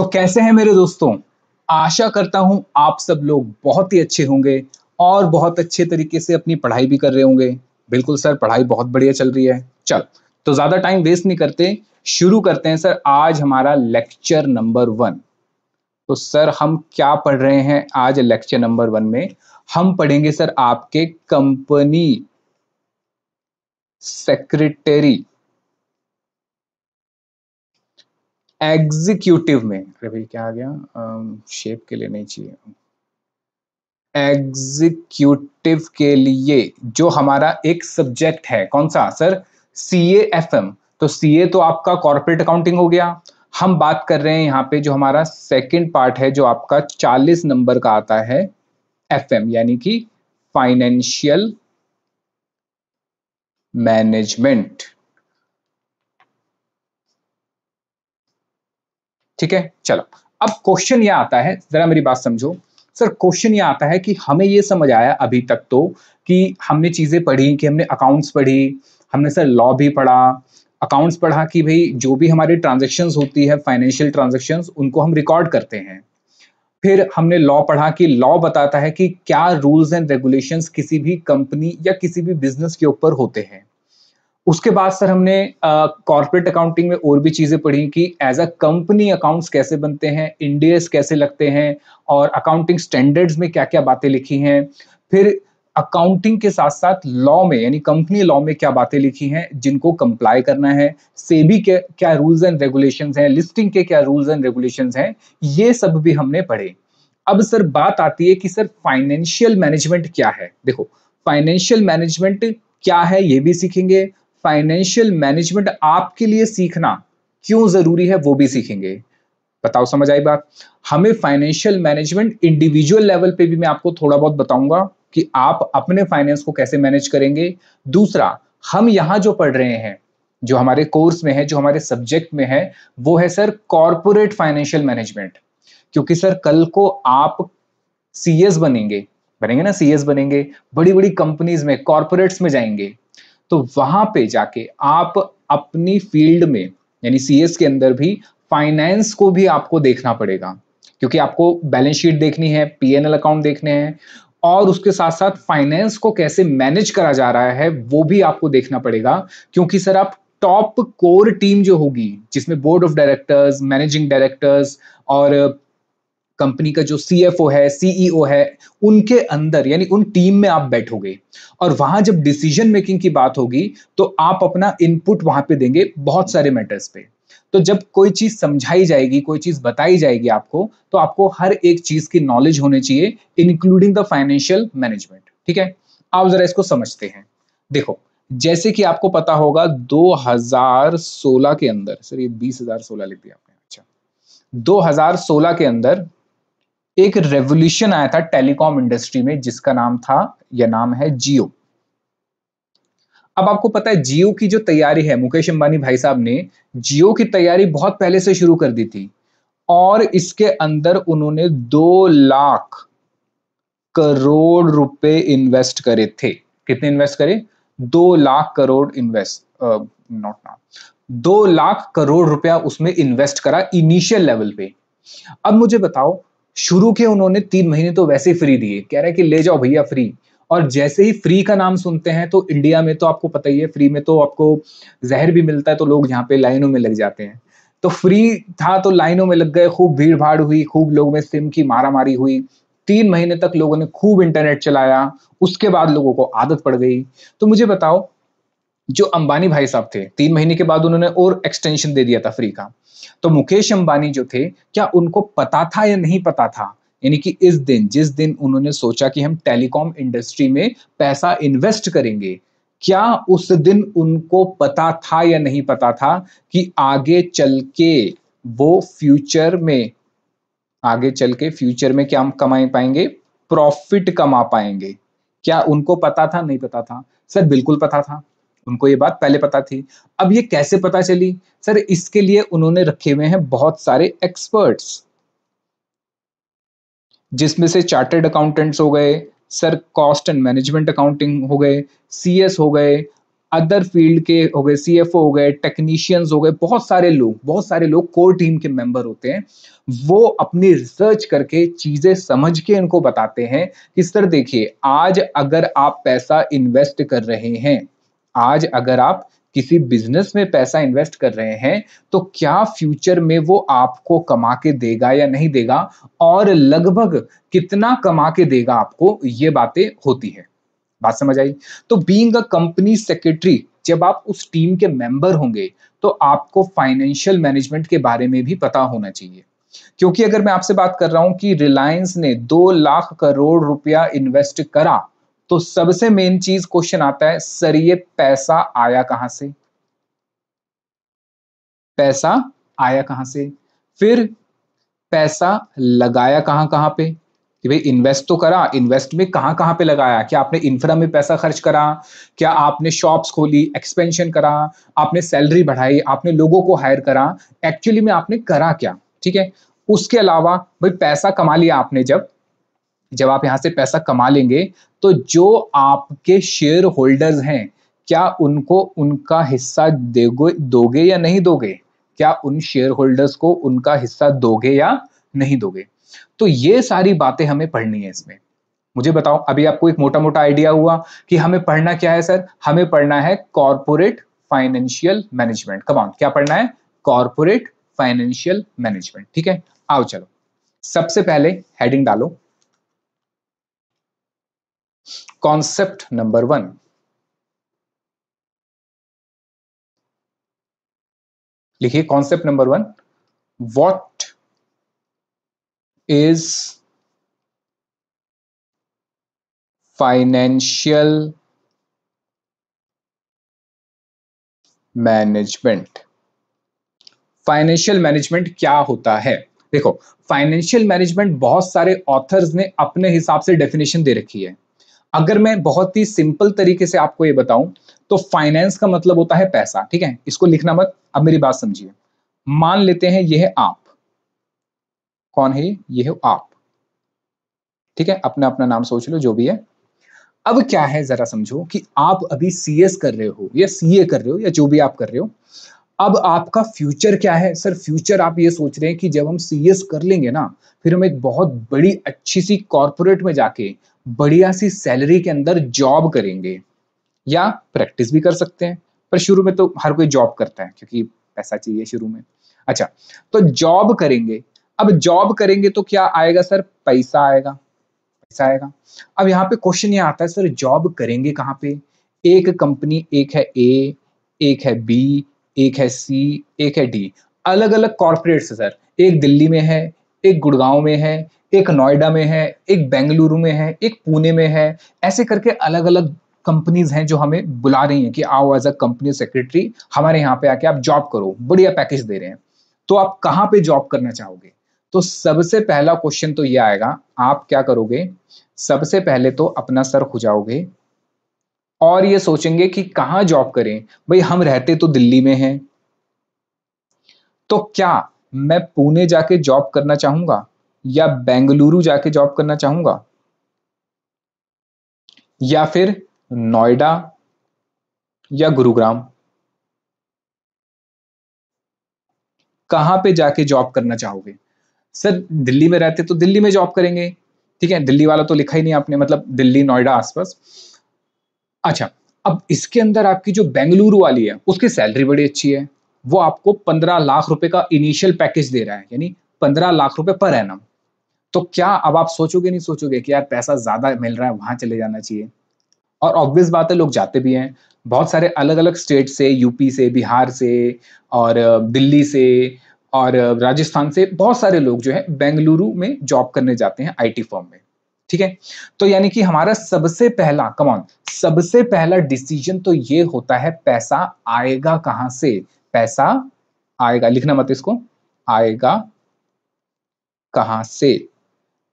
तो कैसे हैं मेरे दोस्तों? आशा करता हूं आप सब लोग बहुत ही अच्छे होंगे और बहुत अच्छे तरीके से अपनी पढ़ाई भी कर रहे होंगे। बिल्कुल सर, पढ़ाई बहुत बढ़िया चल रही है। चल, तो ज्यादा टाइम वेस्ट नहीं करते, शुरू करते हैं सर आज हमारा लेक्चर नंबर 1। तो सर हम क्या पढ़ रहे हैं आज लेक्चर नंबर 1 में? हम पढ़ेंगे सर आपके कंपनी सेक्रेटरी एग्जीक्यूटिव में। अरे भाई क्या आ गया, शेप के लिए नहीं चाहिए, एग्जीक्यूटिव के लिए जो हमारा एक सब्जेक्ट है, कौन सा सर? CAFM। तो CA तो आपका कॉर्पोरेट अकाउंटिंग हो गया। हम बात कर रहे हैं यहाँ पे जो हमारा सेकंड पार्ट है जो आपका 40 नंबर का आता है, FM यानी कि फाइनेंशियल मैनेजमेंट। ठीक है, चलो अब क्वेश्चन यह आता है, जरा मेरी बात समझो सर। क्वेश्चन यह आता है कि हमें ये समझ आया अभी तक तो कि हमने चीजें पढ़ी, कि हमने अकाउंट्स पढ़ी, हमने सर लॉ भी पढ़ा, अकाउंट्स पढ़ा कि भाई जो भी हमारी ट्रांजैक्शंस होती है, फाइनेंशियल ट्रांजैक्शंस, उनको हम रिकॉर्ड करते हैं। फिर हमने लॉ पढ़ा कि लॉ बताता है कि क्या रूल्स एंड रेगुलेशंस किसी भी कंपनी या किसी भी बिजनेस के ऊपर होते हैं। उसके बाद सर हमने कॉर्पोरेट अकाउंटिंग में और भी चीजें पढ़ी कि एज अ कंपनी अकाउंट्स कैसे बनते हैं, इंडियस कैसे लगते हैं, और अकाउंटिंग स्टैंडर्ड्स में क्या क्या बातें लिखी हैं। फिर अकाउंटिंग के साथ साथ लॉ में यानी कंपनी लॉ में क्या बातें लिखी हैं जिनको कंप्लाई करना है, सेबी के क्या रूल्स एंड रेगुलेशंस हैं, लिस्टिंग के क्या रूल्स एंड रेगुलेशंस हैं, ये सब भी हमने पढ़े। अब सर बात आती है कि सर फाइनेंशियल मैनेजमेंट क्या है। देखो, फाइनेंशियल मैनेजमेंट क्या है ये भी सीखेंगे, फाइनेंशियल मैनेजमेंट आपके लिए सीखना क्यों जरूरी है वो भी सीखेंगे। बताओ, समझ आई बात? हमें फाइनेंशियल मैनेजमेंट इंडिविजुअल लेवल पे भी मैं आपको थोड़ा बहुत बताऊंगा कि आप अपने फाइनेंस को कैसे मैनेज करेंगे। दूसरा, हम यहां जो पढ़ रहे हैं, जो हमारे कोर्स में है, जो हमारे सब्जेक्ट में है, वो है सर कॉर्पोरेट फाइनेंशियल मैनेजमेंट। क्योंकि सर कल को आप CS बनेंगे, बनेंगे ना, CS बनेंगे, बड़ी बड़ी कंपनीज में, कॉर्पोरेट्स में जाएंगे, तो वहां पे जाके आप अपनी फील्ड में यानी CS के अंदर भी फाइनेंस को भी आपको देखना पड़ेगा, क्योंकि आपको बैलेंस शीट देखनी है, P&L अकाउंट देखने हैं, और उसके साथ साथ फाइनेंस को कैसे मैनेज करा जा रहा है वो भी आपको देखना पड़ेगा। क्योंकि सर आप टॉप कोर टीम जो होगी, जिसमें board of directors, managing directors और कंपनी का जो CFO है, CEO है, उनके अंदर यानी उन टीम में आप बैठोगे, और वहां जब डिसीजन मेकिंग की बात होगी तो आप अपना इनपुट वहां पे देंगे बहुत सारे मैटर्स पे। तो जब कोई चीज समझाई जाएगी, कोई चीज बताई जाएगी आपको, तो आपको हर एक चीज की नॉलेज होनी चाहिए, इंक्लूडिंग द फाइनेंशियल मैनेजमेंट। ठीक है, आप जरा इसको समझते हैं। देखो, जैसे कि आपको पता होगा 2016 के अंदर, सर ये 2016 लिख दिया आपने, अच्छा, 2016 के अंदर एक रेवोल्यूशन आया था टेलीकॉम इंडस्ट्री में, जिसका नाम था, या नाम है, जियो। अब आपको पता है जियो की जो तैयारी है, मुकेश अंबानी भाई साहब ने जियो की तैयारी बहुत पहले से शुरू कर दी थी, और इसके अंदर उन्होंने 2 लाख करोड़ रुपए इन्वेस्ट करे थे। कितने इन्वेस्ट करे? 2 lakh crore invest, not now, 2 lakh crore रुपया उसमें इन्वेस्ट करा इनिशियल लेवल पे। अब मुझे बताओ, शुरू के उन्होंने 3 महीने तो वैसे ही फ्री दिए, कह रहे कि ले जाओ भैया फ्री। और जैसे ही फ्री का नाम सुनते हैं तो इंडिया में तो आपको पता ही है, फ्री में तो आपको जहर भी मिलता है, तो लोग यहाँ पे लाइनों में लग जाते हैं। तो फ्री था तो लाइनों में लग गए, खूब भीड़ भाड़ हुई, खूब लोगों में सिम की मारामारी हुई, 3 महीने तक लोगों ने खूब इंटरनेट चलाया, उसके बाद लोगों को आदत पड़ गई। तो मुझे बताओ, जो अंबानी भाई साहब थे, 3 महीने के बाद उन्होंने और एक्सटेंशन दे दिया था फ्री का। तो मुकेश अंबानी जो थे, क्या उनको पता था या नहीं पता था? यानी कि इस दिन, जिस दिन उन्होंने सोचा कि हम टेलीकॉम इंडस्ट्री में पैसा इन्वेस्ट करेंगे, क्या उस दिन उनको पता था या नहीं पता था कि आगे चल के वो फ्यूचर में, आगे चल के फ्यूचर में क्या कमा पाएंगे? प्रॉफिट कमा पाएंगे। क्या उनको पता था, नहीं पता था? सर बिल्कुल पता था, उनको ये बात पहले पता थी। अब ये कैसे पता चली? सर इसके लिए उन्होंने रखे हुए हैं बहुत सारे एक्सपर्ट्स, जिसमें से चार्टर्ड अकाउंटेंट्स हो गए, sir cost and management accounting हो गए, CS हो गए, अदर फील्ड के हो गए, सीएफओ हो गए, टेक्नीशियंस हो गए, बहुत सारे लोग कोर टीम के मेंबर होते हैं। वो अपनी रिसर्च करके चीजें समझ के इनको बताते हैं कि सर देखिए, आज अगर आप पैसा इन्वेस्ट कर रहे हैं, आज अगर आप किसी बिजनेस में पैसा इन्वेस्ट कर रहे हैं, तो क्या फ्यूचर में वो आपको कमा के देगा या नहीं देगा, और लगभग कितना कमा के देगा आपको, ये बातें होती है। बात समझ आई? तो बीइंग अ कंपनी सेक्रेटरी, जब आप उस टीम के मेंबर होंगे, तो आपको फाइनेंशियल मैनेजमेंट के बारे में भी पता होना चाहिए। क्योंकि अगर मैं आपसे बात कर रहा हूं कि रिलायंस ने 2 लाख करोड़ रुपया इन्वेस्ट करा, तो सबसे मेन चीज क्वेश्चन आता है, सर ये पैसा आया कहां से? पैसा आया कहां से? फिर पैसा लगाया कहां कहां पे? कि भाई इन्वेस्ट तो करा, इन्वेस्ट में कहां कहां पे लगाया? क्या आपने इंफ्रा में पैसा खर्च करा? क्या आपने शॉप्स खोली, एक्सपेंशन करा, आपने सैलरी बढ़ाई, आपने लोगों को हायर करा? एक्चुअली में आपने करा क्या? ठीक है। उसके अलावा भाई पैसा कमा लिया आपने, जब जब आप यहां से पैसा कमा लेंगे, तो जो आपके शेयर होल्डर्स हैं, क्या उनको उनका हिस्सा दोगे या नहीं दोगे? क्या उन शेयर होल्डर्स को उनका हिस्सा दोगे या नहीं दोगे? तो ये सारी बातें हमें पढ़नी है इसमें। मुझे बताओ, अभी आपको एक मोटा मोटा आइडिया हुआ कि हमें पढ़ना क्या है सर? हमें पढ़ना है corporate financial management. Come on, क्या पढ़ना है? Corporate financial management. ठीक है, आओ चलो, सबसे पहले हेडिंग डालो, कॉन्सेप्ट नंबर 1। लिखिए concept number 1, what is financial management. Financial management क्या होता है? देखो, फाइनेंशियल मैनेजमेंट बहुत सारे ऑथर्स ने अपने हिसाब से डेफिनेशन दे रखी है। अगर मैं बहुत ही सिंपल तरीके से आपको ये बताऊं, तो फाइनेंस का मतलब होता है पैसा। ठीक है, इसको लिखना मत, अब मेरी बात समझिए। मान लेते हैं ये है आप। कौन है ये है आप। ठीक है, अपना अपना नाम सोच लो, जो भी है। अब क्या है, जरा समझो कि आप अभी सीएस कर रहे हो या सीए कर रहे हो या जो भी आप कर रहे हो। अब आपका फ्यूचर क्या है सर? फ्यूचर आप ये सोच रहे हैं कि जब हम सीएस कर लेंगे ना, फिर हम एक बहुत बड़ी अच्छी सी कॉर्पोरेट में जाके बढ़िया सी सैलरी के अंदर जॉब करेंगे, या प्रैक्टिस भी कर सकते हैं। पर शुरू में तो हर कोई जॉब करता है क्योंकि पैसा चाहिए शुरू में। अच्छा, तो जॉब करेंगे। अब जॉब करेंगे तो क्या आएगा सर? पैसा आएगा, पैसा आएगा। अब यहाँ पे क्वेश्चन ये आता है, सर जॉब करेंगे कहाँ पे? एक कंपनी, एक है ए, एक है बी, एक है सी, एक है डी। अलग अलग कॉर्पोरेट्स है सर। एक दिल्ली में है, एक गुड़गांव में है, एक नोएडा में है, एक बेंगलुरु में है, एक पुणे में है। ऐसे करके अलग अलग कंपनीज हैं जो हमें बुला रही हैं कि आओ एज अ कंपनी सेक्रेटरी हमारे यहाँ पे आके आप जॉब करो, बढ़िया पैकेज दे रहे हैं। तो आप कहाँ पे जॉब करना चाहोगे? तो सबसे पहला क्वेश्चन तो ये आएगा, आप क्या करोगे? सबसे पहले तो अपना सर खुजाओगे और ये सोचेंगे कि कहाँ जॉब करें। भाई हम रहते तो दिल्ली में हैं, तो क्या मैं पुणे जाके जॉब करना चाहूंगा या बेंगलुरु जाके जॉब करना चाहूंगा, या फिर नोएडा या गुरुग्राम? कहाँ पे जाके जॉब करना चाहोगे? सर दिल्ली में रहते तो दिल्ली में जॉब करेंगे। ठीक है, दिल्ली वाला तो लिखा ही नहीं आपने, मतलब दिल्ली नोएडा आसपास। अच्छा, अब इसके अंदर आपकी जो बेंगलुरु वाली है, उसकी सैलरी बड़ी अच्छी है। वो आपको 15 लाख रुपए का इनिशियल पैकेज दे रहा है, यानी 15 लाख रुपए पर एनम। तो क्या अब आप सोचोगे नहीं सोचोगे कि यार पैसा ज्यादा मिल रहा है, वहां चले जाना चाहिए? और ऑब्वियस बात है, लोग जाते भी हैं। बहुत सारे अलग अलग स्टेट से, यूपी से, बिहार से, और दिल्ली से, और राजस्थान से बहुत सारे लोग जो है बेंगलुरु में जॉब करने जाते हैं आईटी फर्म में। ठीक है, तो यानी कि हमारा सबसे पहला, कम ऑन, सबसे पहला डिसीजन तो ये होता है, पैसा आएगा कहां से? पैसा आएगा, लिखना मत इसको, आएगा कहां से?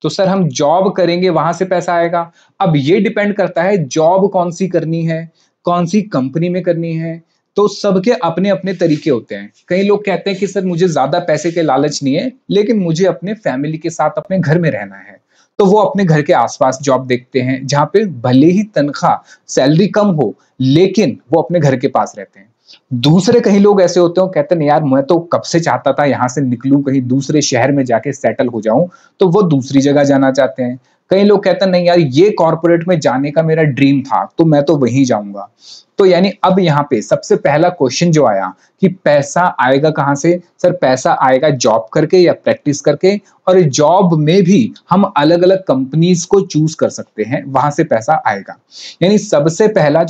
तो सर हम जॉब करेंगे वहां से पैसा आएगा। अब ये डिपेंड करता है जॉब कौन सी करनी है, कौन सी कंपनी में करनी है। तो सबके अपने अपने तरीके होते हैं। कई लोग कहते हैं कि सर मुझे ज्यादा पैसे के लालच नहीं है, लेकिन मुझे अपने फैमिली के साथ अपने घर में रहना है, तो वो अपने घर के आसपास जॉब देखते हैं जहां पे भले ही तनख्वाह सैलरी कम हो, लेकिन वो अपने घर के पास रहते हैं। दूसरे कहीं लोग ऐसे होते हो, कहते हैं यार मैं तो कब से चाहता था यहाँ से निकलूं, कहीं दूसरे शहर में जाके सेटल हो जाऊं, तो वो दूसरी जगह जाना चाहते हैं। कई लोग कहते हैं नहीं यार ये कॉर्पोरेट में जाने का मेरा ड्रीम था, तो मैं तो वहीं जाऊंगा। तो यानी अब यहाँ पे सबसे पहला क्वेश्चन जो आया कि पैसा आएगा कहाँ से? सर पैसा आएगा जॉब करके या प्रैक्टिस करके, और जॉब में भी हम अलग अलग कंपनीज को चूज कर सकते हैं, वहां से पैसा आएगा। यानी सबसे पहला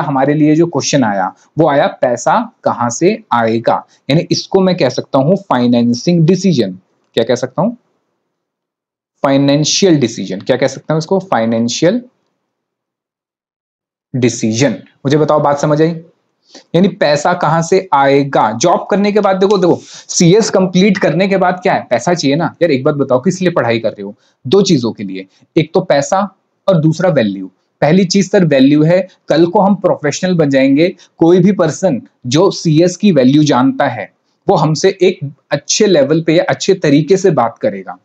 हमारे लिए जो क्वेश्चन आया वो आया पैसा कहाँ से आएगा। यानी इसको मैं कह सकता हूं फाइनेंसिंग डिसीजन। क्या कह सकता हूं? Financial decision. क्या कह सकता हूं इसको? Financial decision. मुझे बताओ बात समझ आई? यानी पैसा कहां से आएगा? जॉब करने के बाद देखो देखो, सीएस कंप्लीट करने के बाद क्या है? पैसा चाहिए ना यार। एक बात बताओ, किस लिए पढ़ाई कर रहे हो? दो चीजों के लिए, एक तो पैसा और दूसरा वैल्यू। पहली चीज सर वैल्यू है, कल को हम प्रोफेशनल बन जाएंगे। कोई भी पर्सन जो सीएस की वैल्यू जानता है वो हमसे एक अच्छे लेवल पे या अच्छे तरीके से बात करेगा।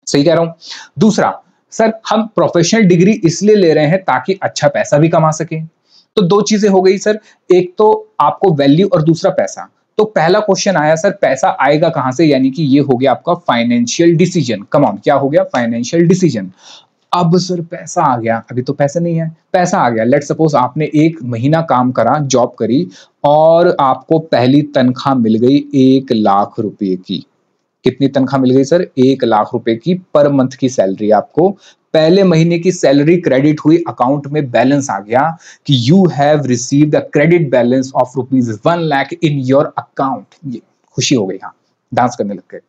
सही कह रहा हूं? दूसरा सर हम प्रोफेशनल डिग्री इसलिए ले रहे हैं ताकि अच्छा पैसा भी कमा सके। तो दो चीजें हो गई सर, एक तो आपको वैल्यू और दूसरा पैसा। तो पहला क्वेश्चन आया सर पैसा आएगा कहां से, यानी कि ये हो गया आपका फाइनेंशियल डिसीजन। कम ऑन, क्या हो गया? Financial decision. अब सर पैसा आ गया, अभी तो पैसे नहीं है, पैसा आ गया। लेट सपोज आपने एक महीना काम करा, जॉब करी, और आपको पहली तनख्वाह मिल गई 1 लाख रुपए की। कितनी तनख्वाह मिल गई सर? 1 लाख रुपए की पर मंथ की सैलरी आपको। पहले महीने की सैलरी क्रेडिट हुई, अकाउंट में बैलेंस आ गया कि you have received a credit balance of ₹1 lakh in your account. ये खुशी हो गई, हाँ, डांस करने लग गए।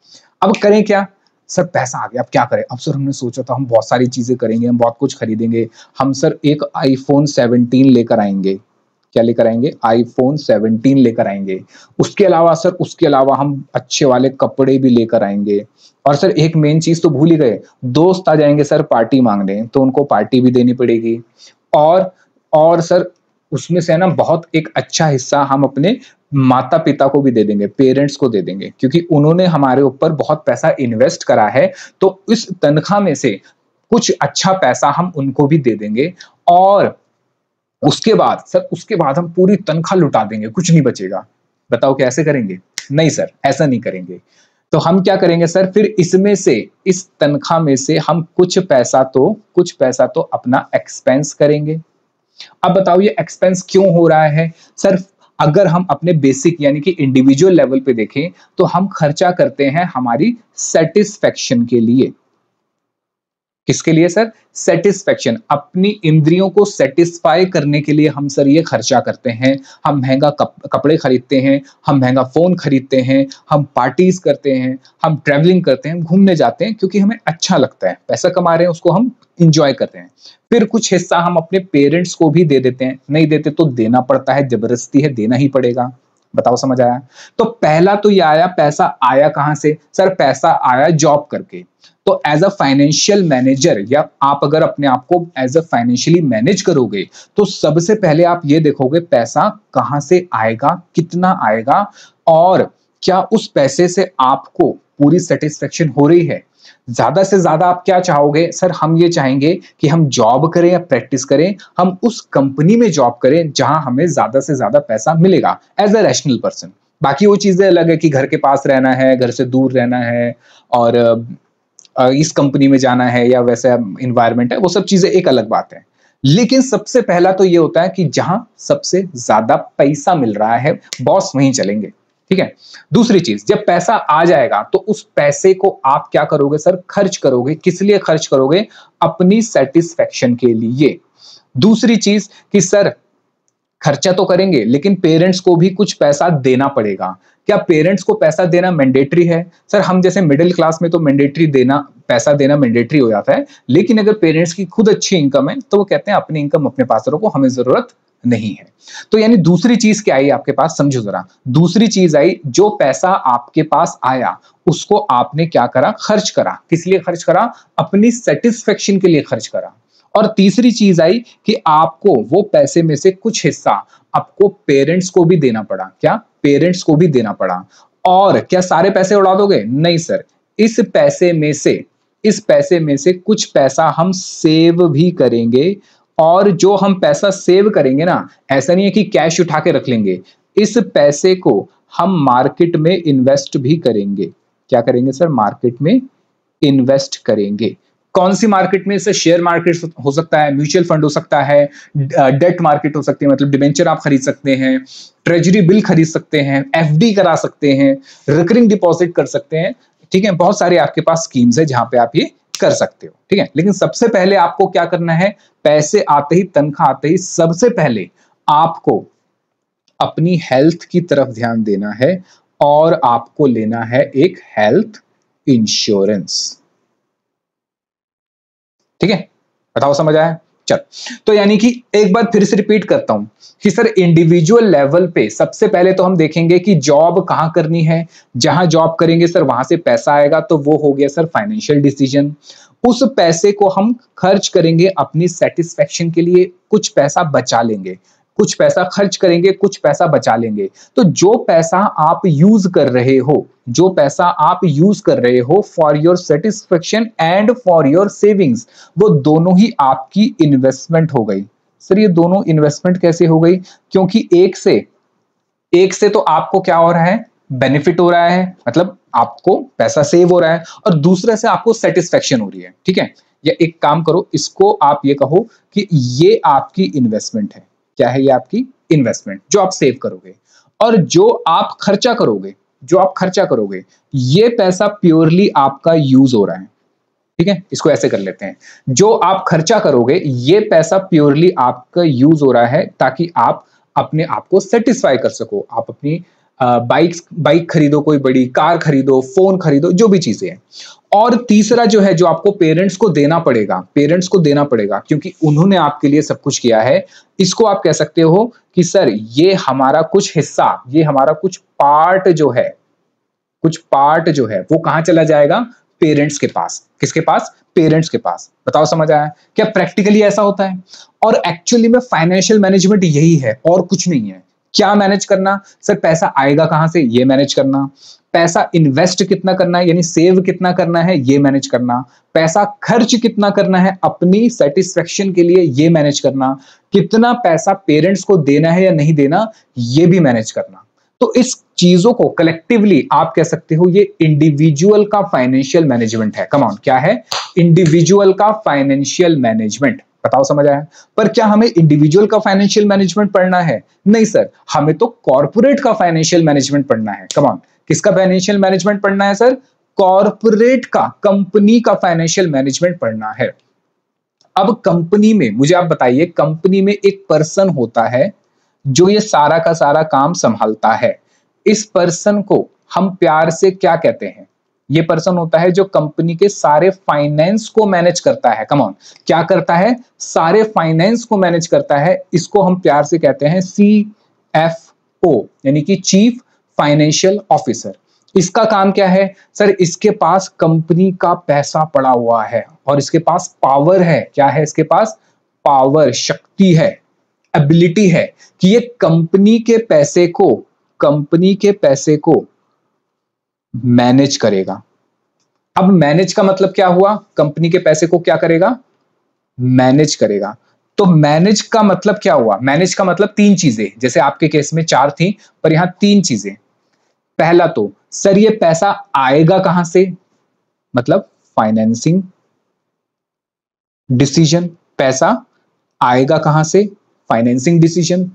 अब करें क्या? सर पैसा आ गया, अब क्या करें? अब सर हमने सोचा था हम बहुत सारी चीजें करेंगे, हम बहुत कुछ खरीदेंगे। हम सर एक आईफोन 17 लेकर आएंगे। क्या लेकर आएंगे? आईफोन 17 लेकर आएंगे। उसके अलावा हम अच्छे वाले कपड़े भी लेकर आएंगे। और सर एक मेन चीज तो भूल ही गए, दोस्त आ जाएंगे सर पार्टी मांगने, तो उनको पार्टी भी देनी पड़ेगी। और और सर उसमें से है ना बहुत एक अच्छा हिस्सा हम अपने माता पिता को भी दे देंगे, पेरेंट्स को दे देंगे, क्योंकि उन्होंने हमारे ऊपर बहुत पैसा इन्वेस्ट करा है। तो इस तनख्वाह में से कुछ अच्छा पैसा हम उनको भी दे देंगे। और उसके बाद हम पूरी तनख्वाह लुटा देंगे, कुछ नहीं बचेगा। बताओ कैसे करेंगे? नहीं सर ऐसा नहीं करेंगे। तो हम क्या करेंगे सर, फिर इसमें से, इस तनख्वाह में से हम कुछ पैसा तो अपना एक्सपेंस करेंगे। अब बताओ ये एक्सपेंस क्यों हो रहा है सर? अगर हम अपने बेसिक यानी कि इंडिविजुअल लेवल पे देखें तो हम खर्चा करते हैं हमारी सेटिस्फेक्शन के लिए। किसके लिए सर? सेटिस्फेक्शन। अपनी इंद्रियों को सेटिस्फाई करने के लिए हम सर ये खर्चा करते हैं। हम महंगा कपड़े खरीदते हैं, हम महंगा फोन खरीदते हैं, हम पार्टीज करते हैं, हम ट्रैवलिंग करते हैं, घूमने जाते हैं, क्योंकि हमें अच्छा लगता है। पैसा कमा रहे हैं, उसको हम इंजॉय करते हैं। फिर कुछ हिस्सा हम अपने पेरेंट्स को भी दे देते हैं, नहीं देते तो देना पड़ता है, जबरदस्ती है, देना ही पड़ेगा। बताओ समझ आया? तो पहला तो ये आया, पैसा आया कहां से? सर पैसा आया जॉब करके। तो एज अ फाइनेंशियल मैनेजर, या आप अगर अपने आप को एज अ फाइनेंशियली मैनेज करोगे, तो सबसे पहले आप ये देखोगे पैसा कहां से आएगा, कितना आएगा, और क्या उस पैसे से आपको पूरी सेटिस्फेक्शन हो रही है। ज्यादा से ज्यादा आप क्या चाहोगे सर? हम ये चाहेंगे कि हम जॉब करें या प्रैक्टिस करें, हम उस कंपनी में जॉब करें जहां हमें ज्यादा से ज्यादा पैसा मिलेगा एज अ रैशनल पर्सन। बाकी वो चीजें अलग है कि घर के पास रहना है, घर से दूर रहना है, और इस कंपनी में जाना है, या वैसा इन्वायरमेंट है, वो सब चीजें एक अलग बात है। लेकिन सबसे पहला तो ये होता है कि जहां सबसे ज्यादा पैसा मिल रहा है, बॉस वहीं चलेंगे। ठीक है? दूसरी चीज, जब पैसा आ जाएगा तो उस पैसे को आप क्या करोगे सर? खर्च करोगे। किस लिए खर्च करोगे? अपनी सेटिस्फेक्शन के लिए। दूसरी चीज कि सर खर्चा तो करेंगे, लेकिन पेरेंट्स को भी कुछ पैसा देना पड़ेगा। क्या पेरेंट्स को पैसा देना मैंडेटरी है? सर हम जैसे मिडिल क्लास में तो पैसा देना मैंडेटरी हो जाता है, लेकिन अगर पेरेंट्स की खुद अच्छी इनकम है तो वो कहते हैं अपनी इनकम अपने पास रखो, हमें जरूरत नहीं है। तो यानी दूसरी चीज क्या आई आपके पास? समझो जरा। दूसरी चीज आई, जो पैसा आपके पास आया उसको आपने क्या करा? खर्च करा। किस लिए खर्च करा? अपनी सेटिस्फेक्शन के लिए खर्च करा। और तीसरी चीज आई कि आपको वो पैसे में से कुछ हिस्सा आपको पेरेंट्स को भी देना पड़ा। क्या? पेरेंट्स को भी देना पड़ा। और क्या सारे पैसे उड़ा दोगे? नहीं सर। इस पैसे में से इस पैसे में से कुछ पैसा हम सेव भी करेंगे, और जो हम पैसा सेव करेंगे ना, ऐसा नहीं है कि कैश उठा के रख लेंगे, इस पैसे को हम मार्केट में इन्वेस्ट भी करेंगे। क्या करेंगे सर? मार्केट में इन्वेस्ट करेंगे। कौन सी मार्केट में? से शेयर मार्केट हो सकता है, म्यूचुअल फंड हो सकता है, डेट मार्केट हो सकती है, मतलब डिबेंचर आप खरीद सकते हैं, ट्रेजरी बिल खरीद सकते हैं, एफडी करा सकते हैं, रिकरिंग डिपॉजिट कर सकते हैं। ठीक है, बहुत सारे आपके पास स्कीम्स है जहां पे आप ये कर सकते हो। ठीक है, लेकिन सबसे पहले आपको क्या करना है? पैसे आते ही, तनख्वाह आते ही, सबसे पहले आपको अपनी हेल्थ की तरफ ध्यान देना है, और आपको लेना है एक हेल्थ इंश्योरेंस। ठीक है, बताओ समझ आया? चल, तो यानी कि एक बार फिर से रिपीट करता हूं कि सर इंडिविजुअल लेवल पे सबसे पहले तो हम देखेंगे कि जॉब कहां करनी है। जहां जॉब करेंगे सर वहां से पैसा आएगा, तो वो हो गया सर फाइनेंशियल डिसीजन। उस पैसे को हम खर्च करेंगे अपनी सेटिस्फेक्शन के लिए, कुछ पैसा बचा लेंगे, कुछ पैसा खर्च करेंगे, कुछ पैसा बचा लेंगे। तो जो पैसा आप यूज कर रहे हो, जो पैसा आप यूज कर रहे हो for your satisfaction and for your savings, वो दोनों ही आपकी इन्वेस्टमेंट हो गई। सर ये दोनों इन्वेस्टमेंट कैसे हो गई? क्योंकि एक से तो आपको क्या हो रहा है? बेनिफिट हो रहा है, मतलब आपको पैसा सेव हो रहा है, और दूसरे से आपको सेटिस्फेक्शन हो रही है। ठीक है, या एक काम करो, इसको आप ये कहो कि ये आपकी इन्वेस्टमेंट है। क्या है? ये आपकी इन्वेस्टमेंट जो आप सेव करोगे, और जो आप खर्चा करोगे, जो आप खर्चा करोगे, ये पैसा प्योरली आपका यूज हो रहा है। ठीक है, इसको ऐसे कर लेते हैं, जो आप खर्चा करोगे ये पैसा प्योरली आपका यूज हो रहा है, ताकि आप अपने आप को सेटिस्फाई कर सको। आप अपनी बाइक खरीदो, कोई बड़ी कार खरीदो, फोन खरीदो, जो भी चीजें हैं। और तीसरा जो है, जो आपको पेरेंट्स को देना पड़ेगा, पेरेंट्स को देना पड़ेगा क्योंकि उन्होंने आपके लिए सब कुछ किया है। इसको आप कह सकते हो कि सर ये हमारा कुछ हिस्सा, ये हमारा कुछ पार्ट जो है, कुछ पार्ट जो है वो कहां चला जाएगा? पेरेंट्स के पास। किसके पास? पेरेंट्स के पास। बताओ समझ आया? क्या प्रैक्टिकली ऐसा होता है? और एक्चुअली में फाइनेंशियल मैनेजमेंट यही है, और कुछ नहीं है। क्या मैनेज करना? सर पैसा आएगा कहां से, ये मैनेज करना। पैसा इन्वेस्ट कितना करना है, यानी सेव कितना करना है, ये मैनेज करना। पैसा खर्च कितना करना है अपनी सेटिस्फेक्शन के लिए, ये मैनेज करना। कितना पैसा पेरेंट्स को देना है या नहीं देना, ये भी मैनेज करना। तो इस चीजों को कलेक्टिवली आप कह सकते हो ये इंडिविजुअल का फाइनेंशियल मैनेजमेंट है। कम ऑन, क्या है? इंडिविजुअल का फाइनेंशियल मैनेजमेंट। बताओ समझ आया? पर क्या हमें इंडिविजुअल का फाइनेंशियल मैनेजमेंट पढ़ना है? नहीं सर, हमें तो कॉर्पोरेट का फाइनेंशियल मैनेजमेंट पढ़ना है। कम ऑन, किसका फाइनेंशियल मैनेजमेंट पढ़ना है सर? कॉर्पोरेट का, कंपनी का फाइनेंशियल मैनेजमेंट पढ़ना है। अब कंपनी में मुझे आप बताइए, कंपनी में एक पर्सन होता है जो ये सारा का सारा काम संभालता है। इस पर्सन को हम प्यार से क्या कहते हैं? ये पर्सन होता है जो कंपनी के सारे फाइनेंस को मैनेज करता है। कम ऑन, क्या करता है? सारे फाइनेंस को मैनेज करता है। इसको हम प्यार से कहते हैं CFO, यानी कि चीफ फाइनेंशियल ऑफिसर। इसका काम क्या है? सर इसके पास कंपनी का पैसा पड़ा हुआ है, और इसके पास पावर है। क्या है इसके पास? पावर, शक्ति है, एबिलिटी है कि ये कंपनी के पैसे को मैनेज करेगा। अब मैनेज का मतलब क्या हुआ? कंपनी के पैसे को क्या करेगा? मैनेज करेगा। तो मैनेज का मतलब क्या हुआ? मैनेज का मतलब तीन चीजें, जैसे आपके केस में चार थी, पर यहां तीन चीजें। पहला तो सर ये पैसा आएगा कहां से, मतलब फाइनेंसिंग डिसीजन। पैसा आएगा कहां से? Financing decision.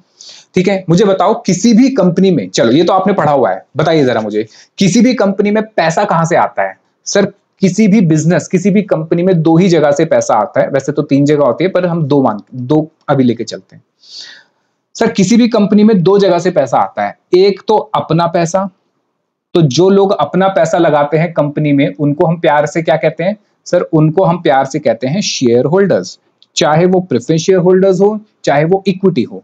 ठीक है, मुझे बताओ किसी भी कंपनी में, चलो ये तो आपने पढ़ा हुआ है, बताइए जरा मुझे, किसी भी कंपनी में पैसा कहां से आता है? सर किसी भी बिजनेस, किसी भी कंपनी में दो ही जगह से पैसा आता है। वैसे तो तीन जगह होती है, पर हम दो अभी लेके चलते हैं। सर किसी भी कंपनी में दो जगह से पैसा आता है। एक तो अपना पैसा, तो जो लोग अपना पैसा लगाते हैं कंपनी में, उनको हम प्यार से क्या कहते हैं? सर उनको हम प्यार से कहते हैं शेयर होल्डर्स, चाहे वो प्रेफरेंस शेयर होल्डर्स हो, चाहे वो इक्विटी हो।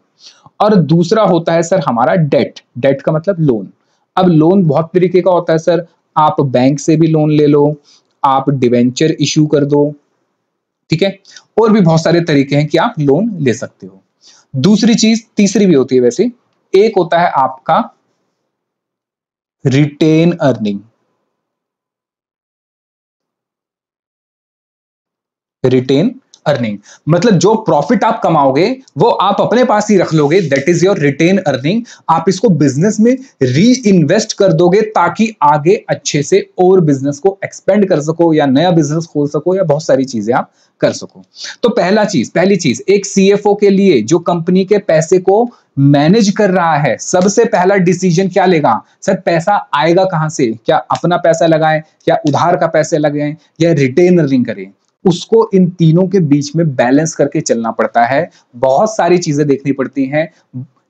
और दूसरा होता है सर हमारा डेट। डेट का मतलब लोन। अब लोन बहुत तरीके का होता है सर, आप बैंक से भी लोन ले लो, आप डिवेंचर इशू कर दो। ठीक है, और भी बहुत सारे तरीके हैं कि आप लोन ले सकते हो। दूसरी चीज, तीसरी भी होती है वैसे, एक होता है आपका रिटेन अर्निंग। रिटेन अर्निंग मतलब जो प्रॉफिट आप कमाओगे वो आप अपने पास ही रख लोगे, that is your retained earning. आप इसको बिजनेस में री इन्वेस्ट कर दोगे ताकि आगे अच्छे से और बिजनेस को एक्सपेंड कर सको या नया बिजनेस खोल सको या बहुत सारी चीजें आप कर सको। तो पहली चीज एक सीएफओ के लिए जो कंपनी के पैसे को मैनेज कर रहा है, सबसे पहला डिसीजन क्या लेगा? सर पैसा आएगा कहां से? क्या अपना पैसा लगाएं, क्या उधार का पैसे लगाएं, या रिटेन अर्निंग करें? उसको इन तीनों के बीच में बैलेंस करके चलना पड़ता है। बहुत सारी चीजें देखनी पड़ती हैं,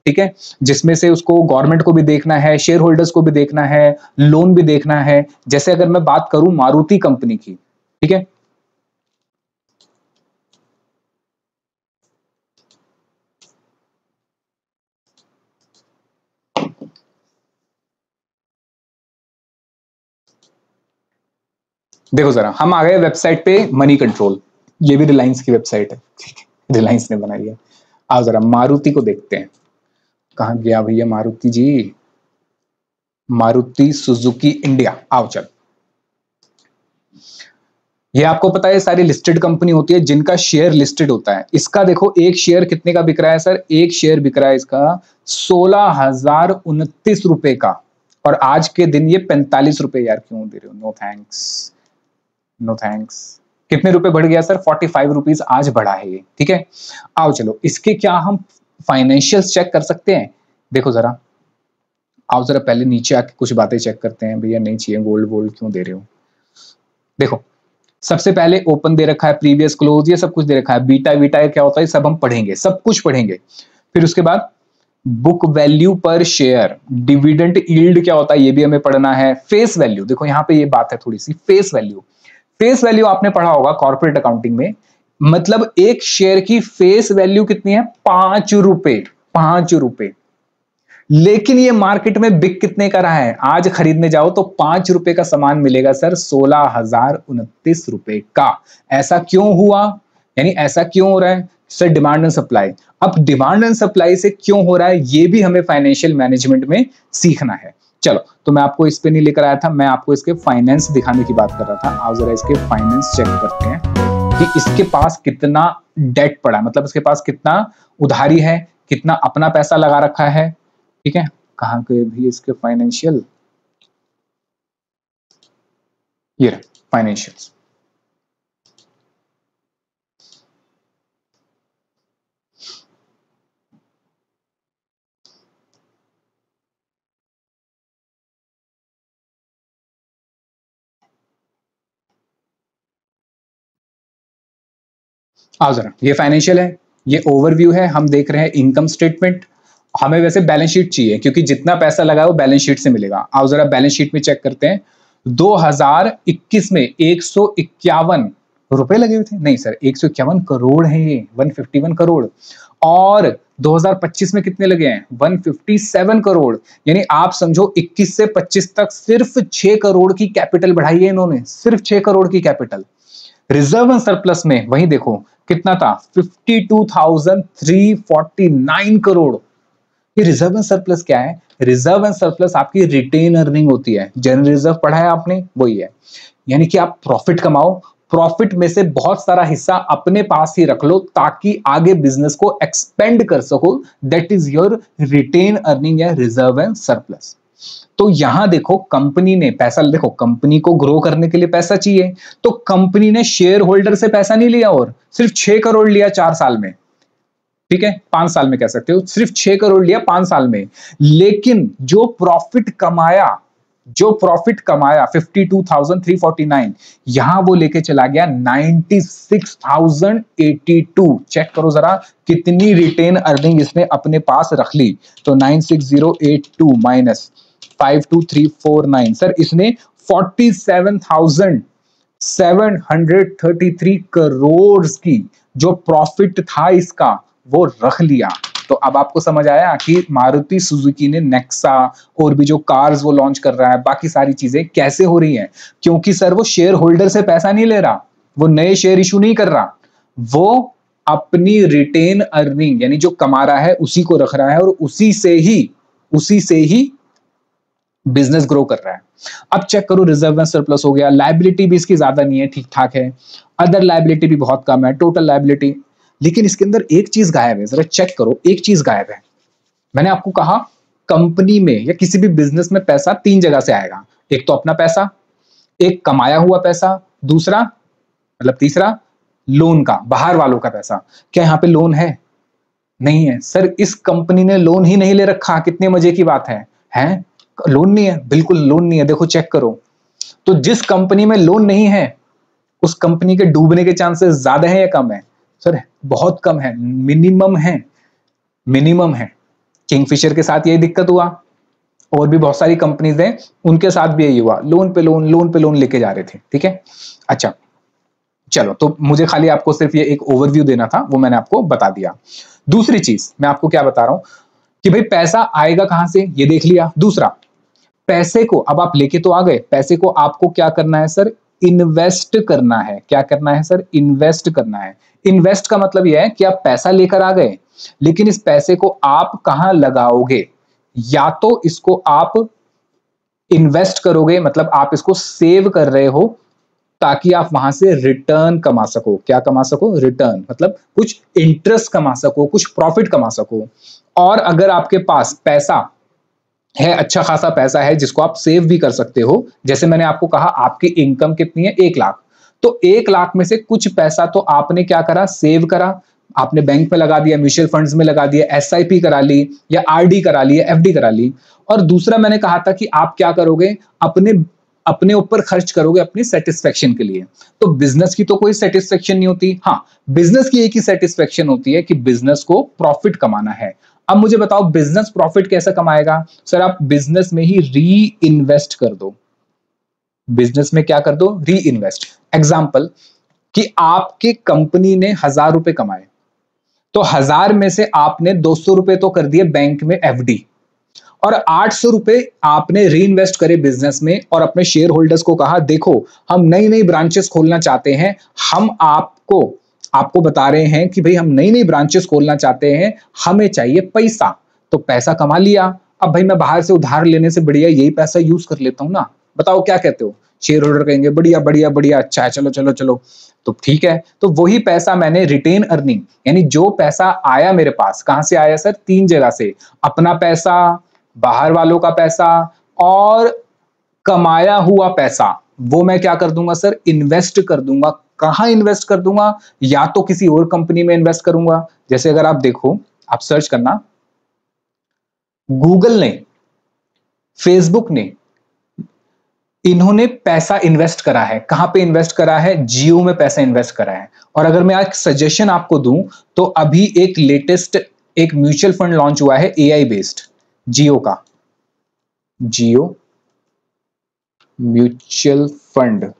ठीक है, जिसमें से उसको गवर्नमेंट को भी देखना है, शेयर होल्डर्स को भी देखना है, लोन भी देखना है। जैसे अगर मैं बात करूं मारुति कंपनी की, ठीक है, देखो जरा, हम आ गए वेबसाइट पे मनी कंट्रोल। ये भी रिलायंस की वेबसाइट है, ठीक है, रिलायंस ने बनाई है। आओ जरा मारुति को देखते हैं। कहां गया भैया मारुति जी? मारुति सुजुकी इंडिया, आओ चल। ये आपको पता है सारी लिस्टेड कंपनी होती है जिनका शेयर लिस्टेड होता है। इसका देखो एक शेयर कितने का बिक रहा है सर? एक शेयर बिक रहा है इसका 16,029 रुपए का, और आज के दिन ये 45 रुपए। यार क्यों दे रहे हो? No thanks, no thanks. कितने रुपए बढ़ गया सर? 45 रुपीज आज बढ़ा है ये, ठीक है। आओ चलो इसके क्या हम फाइनेंशियल्स चेक कर सकते हैं? देखो जरा, आओ जरा पहले नीचे आके कुछ बातें चेक करते हैं। भैया नहीं चाहिए, गोल्ड वोल्ड क्यों दे रहे हो? देखो सबसे पहले ओपन दे रखा है, प्रीवियस क्लोज, ये सब कुछ दे रखा है। बीटा वीटा क्या होता है सब हम पढ़ेंगे, सब कुछ पढ़ेंगे। फिर उसके बाद बुक वैल्यू पर शेयर, डिविडेंड यील्ड क्या होता है ये भी हमें पढ़ना है। फेस वैल्यू, देखो यहाँ पे ये बात है थोड़ी सी, फेस वैल्यू। फेस वैल्यू आपने पढ़ा होगा कॉर्पोरेट अकाउंटिंग में, मतलब एक शेयर की फेस वैल्यू कितनी है? 5 रुपए, 5 रुपए। लेकिन ये मार्केट में बिक कितने का रहा है? आज खरीदने जाओ तो 5 रुपए का सामान मिलेगा सर 16,029 रुपए का। ऐसा क्यों हुआ? यानी ऐसा क्यों हो रहा है सर? Demand and supply. अब डिमांड एंड सप्लाई से क्यों हो रहा है ये भी हमें फाइनेंशियल मैनेजमेंट में सीखना है। चलो तो मैं आपको इस पे नहीं लेकर आया था, मैं आपको इसके फाइनेंस दिखाने की बात कर रहा था। आओ जरा इसके फाइनेंस चेक करते हैं कि इसके पास कितना डेट पड़ा, मतलब इसके पास कितना उधारी है, कितना अपना पैसा लगा रखा है, ठीक है। कहां के भी इसके फाइनेंशियल, ये फाइनेंशियल्स। आओ जरा, ये फाइनेंशियल है, ये ओवरव्यू है, हम देख रहे हैं इनकम स्टेटमेंट। हमें वैसे बैलेंस शीट चाहिए क्योंकि जितना पैसा लगा वो बैलेंस शीट से मिलेगा। आओ जरा बैलेंस शीट में चेक करते हैं। 2021 में 151 रुपए लगे हुए थे, नहीं सर 151 करोड़ है ये, 151 करोड़। और 2025 में कितने लगे हैं? 157 करोड़। यानी आप समझो 21 से 25 तक सिर्फ 6 करोड़ की कैपिटल बढ़ाई है इन्होंने, सिर्फ 6 करोड़ की कैपिटल। रिजर्व एंड सरप्लस में वही देखो कितना था, 52,349 करोड़। ये रिजर्व एंड सरप्लस क्या है? रिजर्व एंड सरप्लस आपकी रिटेन अर्निंग होती है। जनरल रिजर्व पढ़ा है आपने, वही है। यानी कि आप प्रॉफिट कमाओ, प्रॉफिट में से बहुत सारा हिस्सा अपने पास ही रख लो ताकि आगे बिजनेस को एक्सपेंड कर सको। That is your retained earning या रिजर्व एंड सरप्लस। तो यहां देखो कंपनी ने पैसा, देखो कंपनी को ग्रो करने के लिए पैसा चाहिए, तो कंपनी ने शेयर होल्डर से पैसा नहीं लिया और सिर्फ 6 करोड़ लिया 4 साल में, ठीक है, 5 साल में कह सकते हो, सिर्फ 6 करोड़ लिया 5 साल में। लेकिन जो प्रॉफिट कमाया, 52,349, यहां वो लेके चला गया 96,082। चेक करो जरा कितनी रिटेन अर्निंग इसने अपने पास रख ली। तो 96,082 माइनस 52,349, सर इसने 47,733 करोड़ की जो प्रॉफिट था इसका वो रख लिया। तो अब आपको समझ आया कि मारुति सुजुकी ने नेक्सा और भी जो कार्स वो लॉन्च कर रहा है, बाकी सारी चीजें कैसे हो रही हैं? क्योंकि सर वो शेयर होल्डर से पैसा नहीं ले रहा, वो नए शेयर इशू नहीं कर रहा, वो अपनी रिटेन अर्निंग यानी जो कमा रहा है उसी को रख रहा है और उसी से ही बिजनेस ग्रो कर रहा है। अब चेक करो, रिजर्व में सरप्लस हो गया, लायबिलिटी भी इसकी ज्यादा नहीं है, ठीक ठाक है, अदर लायबिलिटी भी बहुत कम है, टोटल लायबिलिटी, लेकिन इसके अंदर एक चीज गायब है, जरा चेक करो, एक चीज गायब है। मैंने आपको कहा कंपनी में या किसी भी बिजनेस में पैसा तीन जगह से आएगा, एक तो अपना पैसा, एक कमाया हुआ पैसा, दूसरा मतलब तीसरा लोन का, बाहर वालों का पैसा। क्या यहाँ पे लोन है? नहीं है सर, इस कंपनी ने लोन ही नहीं ले रखा, कितने मजे की बात है? लोन नहीं है, बिल्कुल लोन नहीं है, देखो चेक करो। तो जिस कंपनी में लोन नहीं है उस कंपनी के डूबने के चांसेस ज्यादा है या कम है? सर बहुत कम है, मिनिमम है, मिनिमम है। किंगफिशर के साथ यही दिक्कत हुआ, और भी बहुत सारी कंपनीज हैं उनके साथ भी यही हुआ, लोन पे लोन, लोन पे लोन लेके जा रहे थे। ठीक है, अच्छा चलो, तो मुझे खाली आपको सिर्फ ये एक ओवरव्यू देना था, वो मैंने आपको बता दिया। दूसरी चीज मैं आपको क्या बता रहा हूं कि भाई पैसा आएगा कहां से, ये देख लिया। दूसरा, पैसे को अब आप लेके तो आ गए, पैसे को आपको क्या करना है सर? इन्वेस्ट करना है। क्या करना है सर? इन्वेस्ट करना है। इन्वेस्ट का मतलब यह है कि आप पैसा लेकर आ गए, लेकिन इस पैसे को आप कहां लगाओगे? या तो इसको आप इन्वेस्ट करोगे, मतलब आप इसको सेव कर रहे हो ताकि आप वहां से रिटर्न कमा सको। क्या कमा सको? रिटर्न, मतलब कुछ इंटरेस्ट कमा सको, कुछ प्रॉफिट कमा सको। और अगर आपके पास पैसा है, अच्छा खासा पैसा है जिसको आप सेव भी कर सकते हो, जैसे मैंने आपको कहा आपकी इनकम कितनी है? 1 लाख, तो 1 लाख में से कुछ पैसा तो आपने क्या करा? सेव करा, आपने बैंक में लगा दिया, म्यूचुअल फंड्स में लगा दिया, एसआईपी करा ली, या आरडी करा ली, या एफडी करा ली। और दूसरा मैंने कहा था कि आप क्या करोगे? अपने अपने ऊपर खर्च करोगे अपनी सेटिस्फेक्शन के लिए। तो बिजनेस की तो कोई सेटिस्फेक्शन नहीं होती, हाँ बिजनेस की एक ही सेटिस्फेक्शन होती है कि बिजनेस को प्रॉफिट कमाना है। अब मुझे बताओ बिजनेस प्रॉफिट कैसे कमाएगा? सर आप बिजनेस में ही री इन्वेस्ट कर दो। बिजनेस में क्या कर दो? री इन्वेस्ट। एग्जाम्पल कि आपकी कंपनी ने 1000 रुपए कमाए, तो 1000 में से आपने 200 रुपए तो कर दिए बैंक में एफडी, और 800 रुपए आपने री इन्वेस्ट करे बिजनेस में, और अपने शेयर होल्डर्स को कहा देखो हम नई नई ब्रांचेस खोलना चाहते हैं, हम आपको बता रहे हैं कि भाई हम नई नई ब्रांचेस खोलना चाहते हैं, हमें चाहिए पैसा। तो पैसा कमा लिया, अब भाई मैं बाहर से उधार लेने से बढ़िया यही पैसा यूज कर लेता हूं ना। बताओ क्या कहते हो? शेयर होल्डर कहेंगे बढ़िया बढ़िया बढ़िया, अच्छा है, चलो चलो चलो। तो ठीक है, तो वही पैसा मैंने रिटेन अर्निंग, यानी जो पैसा आया मेरे पास, कहां से आया सर? 3 जगह से, अपना पैसा, बाहर वालों का पैसा, और कमाया हुआ पैसा, वो मैं क्या कर दूंगा सर? इन्वेस्ट कर दूंगा। कहां इन्वेस्ट कर दूंगा? या तो किसी और कंपनी में इन्वेस्ट करूंगा, जैसे अगर आप देखो, आप सर्च करना, गूगल ने, फेसबुक ने, इन्होंने पैसा इन्वेस्ट करा है। कहां पे इन्वेस्ट करा है? जियो में पैसा इन्वेस्ट करा है। और अगर मैं आज सजेशन आपको दूं, तो अभी एक लेटेस्ट एक म्यूचुअल फंड लॉन्च हुआ है एआई बेस्ड, जियो का, जियो म्यूचुअल फंड,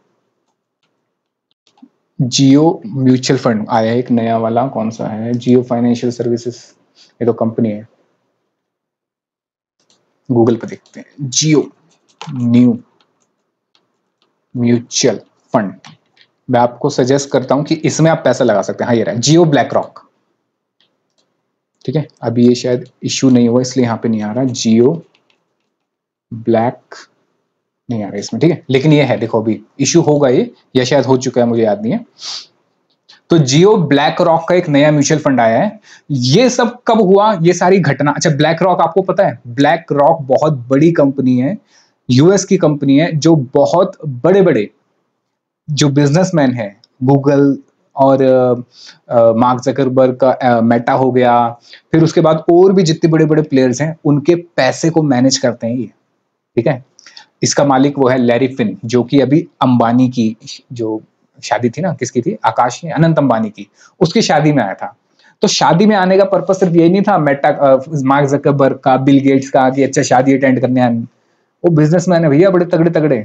जियो म्यूचुअल फंड आया है एक नया वाला, कौन सा है? जियो फाइनेंशियल सर्विसेज, ये तो कंपनी है, गूगल पे देखते हैं, जियो न्यू म्यूचुअल फंड। मैं आपको सजेस्ट करता हूं कि इसमें आप पैसा लगा सकते हैं। हाँ ये रहा जियो ब्लैक रॉक, ठीक है, अभी ये शायद इश्यू नहीं हुआ इसलिए यहां पे नहीं आ रहा, जियो ब्लैक नहीं आ रहा इसमें, ठीक है, लेकिन ये है, देखो अभी इश्यू होगा ये, या शायद हो चुका है, मुझे याद नहीं है। तो जियो ब्लैक रॉक का एक नया म्यूचुअल फंड आया है। ये सब कब हुआ? ये सारी घटना, अच्छा ब्लैक रॉक आपको पता है, ब्लैक रॉक बहुत बड़ी कंपनी है, यूएस की कंपनी है, जो बहुत बड़े बड़े जो बिजनेसमैन है, गूगल और मार्क जकरबर्ग का मेटा हो गया, फिर उसके बाद और भी जितने बड़े बड़े प्लेयर्स हैं, उनके पैसे को मैनेज करते हैं ये, ठीक है। इसका मालिक वो है लैरी फिन, जो कि अभी अंबानी की जो शादी थी ना, किसकी थी? आकाश ने, अनंत अंबानी की, उसकी शादी में आया था। तो शादी में आने का पर्पस सिर्फ यही नहीं था मेटा मार्क जकरबर्ग का, बिल गेट्स का, कि अच्छा शादी अटेंड करने आए। वो बिजनेसमैन है भैया, बड़े तगड़े तगड़े,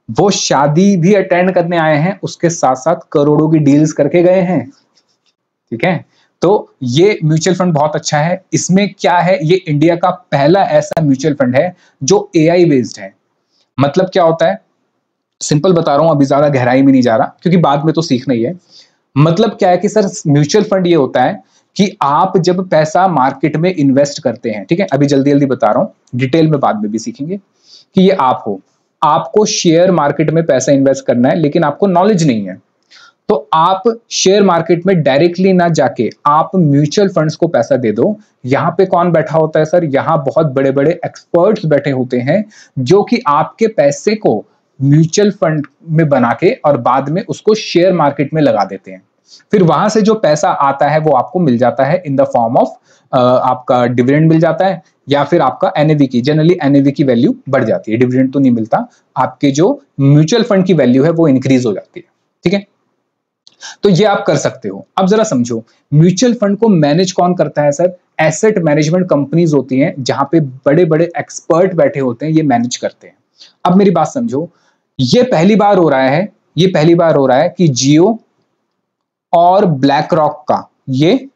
वो शादी भी अटेंड करने आए हैं, उसके साथ साथ करोड़ों की डील्स करके गए हैं, ठीक है। तो ये म्यूचुअल फंड बहुत अच्छा है। इसमें क्या है, ये इंडिया का पहला ऐसा म्यूचुअल फंड है जो एआई बेस्ड है। मतलब क्या होता है, सिंपल बता रहा हूं, अभी ज्यादा गहराई में नहीं जा रहा क्योंकि बाद में तो सीखना ही है। मतलब क्या है कि सर म्यूचुअल फंड ये होता है कि आप जब पैसा मार्केट में इन्वेस्ट करते हैं, ठीक है, अभी जल्दी जल्दी बता रहा हूं, डिटेल में बाद में भी सीखेंगे। कि ये आप हो, आपको शेयर मार्केट में पैसा इन्वेस्ट करना है लेकिन आपको नॉलेज नहीं है, तो आप शेयर मार्केट में डायरेक्टली ना जाके आप म्यूचुअल फंड्स को पैसा दे दो। यहाँ पे कौन बैठा होता है सर? यहाँ बहुत बड़े बड़े एक्सपर्ट्स बैठे होते हैं जो कि आपके पैसे को म्यूचुअल फंड में बना के और बाद में उसको शेयर मार्केट में लगा देते हैं। फिर वहां से जो पैसा आता है वो आपको मिल जाता है इन द फॉर्म ऑफ आपका डिविडेंड मिल जाता है, या फिर आपका एनएवी की, जनरली एनएवी की वैल्यू बढ़ जाती है, डिविडेंड तो नहीं मिलता, आपके जो म्यूचुअल फंड की वैल्यू है वो इंक्रीज हो जाती है। ठीक है, तो ये आप कर सकते हो। अब जरा समझो, म्यूचुअल फंड को मैनेज कौन करता है सर? एसेट मैनेजमेंट कंपनीज होती हैं जहां पे बड़े बड़े एक्सपर्ट बैठे होते हैं, ये मैनेज करते हैं। अब मेरी बात समझो, ये पहली बार हो रहा है, ये पहली बार हो रहा है कि जियो और ब्लैक रॉक का ये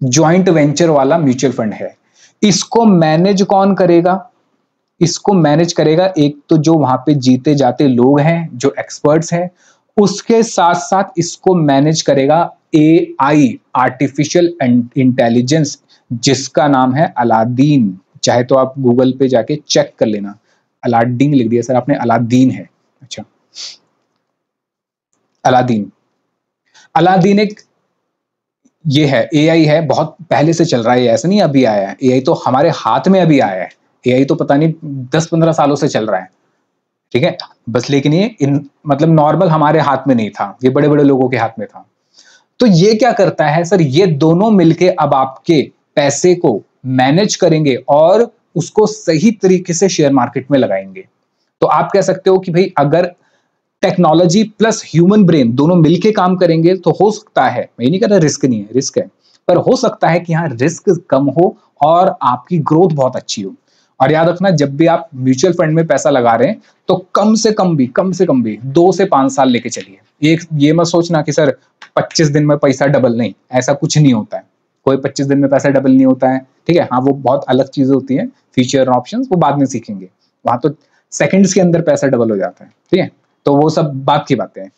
ज्वाइंट वेंचर वाला म्यूचुअल फंड है। इसको मैनेज कौन करेगा? इसको मैनेज करेगा एक तो जो वहां पे जीते जाते लोग हैं, जो एक्सपर्ट्स हैं, उसके साथ साथ इसको मैनेज करेगा एआई, आर्टिफिशियल इंटेलिजेंस, जिसका नाम है अलादीन। चाहे तो आप गूगल पे जाके चेक कर लेना, अलादीन लिख दिया सर आपने, अलादीन है। अच्छा, अलादीन, अलादीन एक ये है, एआई है, बहुत पहले से चल रहा है, ऐसा नहीं अभी आया है। एआई तो हमारे हाथ में अभी आया है, एआई तो पता नहीं 10-15 सालों से चल रहा है। ठीक है, बस लेकिन ये मतलब नॉर्मल हमारे हाथ में नहीं था, ये बड़े बड़े लोगों के हाथ में था। तो ये क्या करता है सर? ये दोनों मिलके अब आपके पैसे को मैनेज करेंगे और उसको सही तरीके से शेयर मार्केट में लगाएंगे। तो आप कह सकते हो कि भाई अगर टेक्नोलॉजी प्लस ह्यूमन ब्रेन दोनों मिलके काम करेंगे तो हो सकता है, मैं नहीं कह रहा रिस्क नहीं है, रिस्क है, पर हो सकता है कि यहाँ रिस्क कम हो और आपकी ग्रोथ बहुत अच्छी हो। और याद रखना, जब भी आप म्यूचुअल फंड में पैसा लगा रहे हैं तो कम से कम भी 2 से 5 साल लेके चलिए। एक ये मत सोचना कि सर 25 दिन में पैसा डबल, नहीं, ऐसा कुछ नहीं होता है। कोई 25 दिन में पैसा डबल नहीं होता है। ठीक है, हाँ, वो बहुत अलग चीजें होती हैं, फीचर और ऑप्शंस, वो बाद में सीखेंगे। वहां तो सेकंड्स के अंदर पैसा डबल हो जाता है। ठीक है, तो वो सब बात की बातें हैं।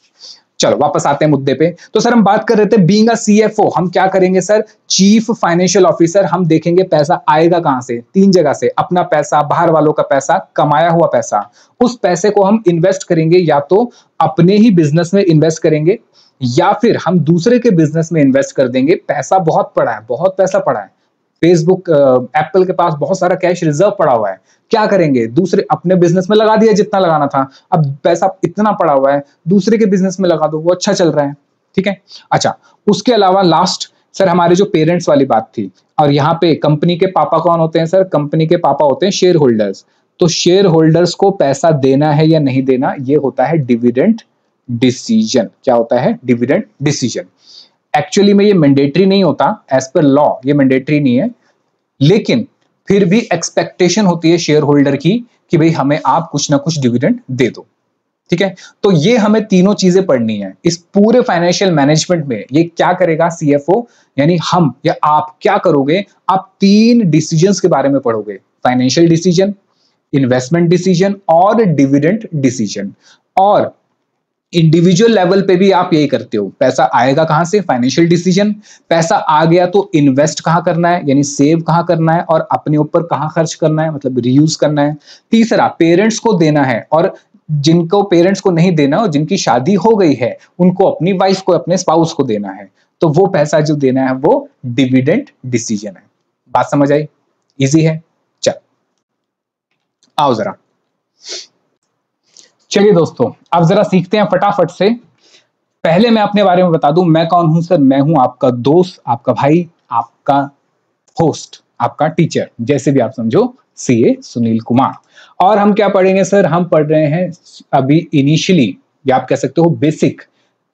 चलो वापस आते हैं मुद्दे पे। तो सर हम बात कर रहे थे बीइंग अ सीएफओ, हम क्या करेंगे सर? Chief financial officer. हम देखेंगे पैसा आएगा कहां से? 3 जगह से, अपना पैसा, बाहर वालों का पैसा, कमाया हुआ पैसा। उस पैसे को हम इन्वेस्ट करेंगे, या तो अपने ही बिजनेस में इन्वेस्ट करेंगे या फिर हम दूसरे के बिजनेस में इन्वेस्ट कर देंगे। पैसा बहुत पड़ा है, बहुत पैसा पड़ा है, फेसबुक, एप्पल के पास बहुत सारा कैश रिजर्व पड़ा हुआ है। क्या करेंगे? दूसरे अपने बिजनेस में लगा दिया जितना लगाना था, अब पैसा इतना पड़ा हुआ है, दूसरे के बिजनेस में लगा दो, वो अच्छा चल रहा है। ठीक है, अच्छा, उसके अलावा लास्ट सर हमारे जो पेरेंट्स वाली बात थी, और यहाँ पे कंपनी के पापा कौन होते हैं सर? कंपनी के पापा होते हैं शेयर होल्डर्स। तो शेयर होल्डर्स को पैसा देना है या नहीं देना, ये होता है डिविडेंड डिसीजन। क्या होता है? Dividend decision. एक्चुअली में ये मैंडेटरी नहीं होता, एज पर लॉ ये मैंडेटरी नहीं है, लेकिन फिर भी एक्सपेक्टेशन होती है शेयर होल्डर की कि भाई हमें आप कुछ ना कुछ डिविडेंड दे दो। ठीक है, तो ये हमें तीनों चीजें पढ़नी है इस पूरे फाइनेंशियल मैनेजमेंट में। ये क्या करेगा सीएफओ, यानी हम या आप क्या करोगे? आप 3 डिसीजंस के बारे में पढ़ोगे, फाइनेंशियल डिसीजन, इन्वेस्टमेंट डिसीजन और डिविडेंड डिसीजन। और इंडिविजुअल लेवल पे भी आप यही करते हो। पैसा आएगा कहां से? Financial decision. पैसा आ गया तो इन्वेस्ट कहां करना है, यानी सेव कहां करना है, और अपने ऊपर कहां खर्च करना है, मतलब रीयूज करना है। तीसरा, पेरेंट्स को देना है, और जिनको पेरेंट्स को नहीं देना और जिनकी शादी हो गई है उनको, अपनी वाइफ को, अपने स्पाउस को देना है, तो वो पैसा जो देना है वो डिविडेंड डिसीजन है। बात समझ आई? इजी है। चल आओ जरा, चलिए दोस्तों, अब जरा सीखते हैं फटाफट से। पहले मैं अपने बारे में बता दूं, मैं कौन हूं सर? मैं हूं आपका दोस्त, आपका भाई, आपका होस्ट, आपका टीचर, जैसे भी आप समझो, सीए सुनील कुमार। और हम क्या पढ़ेंगे सर? हम पढ़ रहे हैं अभी इनिशियली, या आप कह सकते हो basic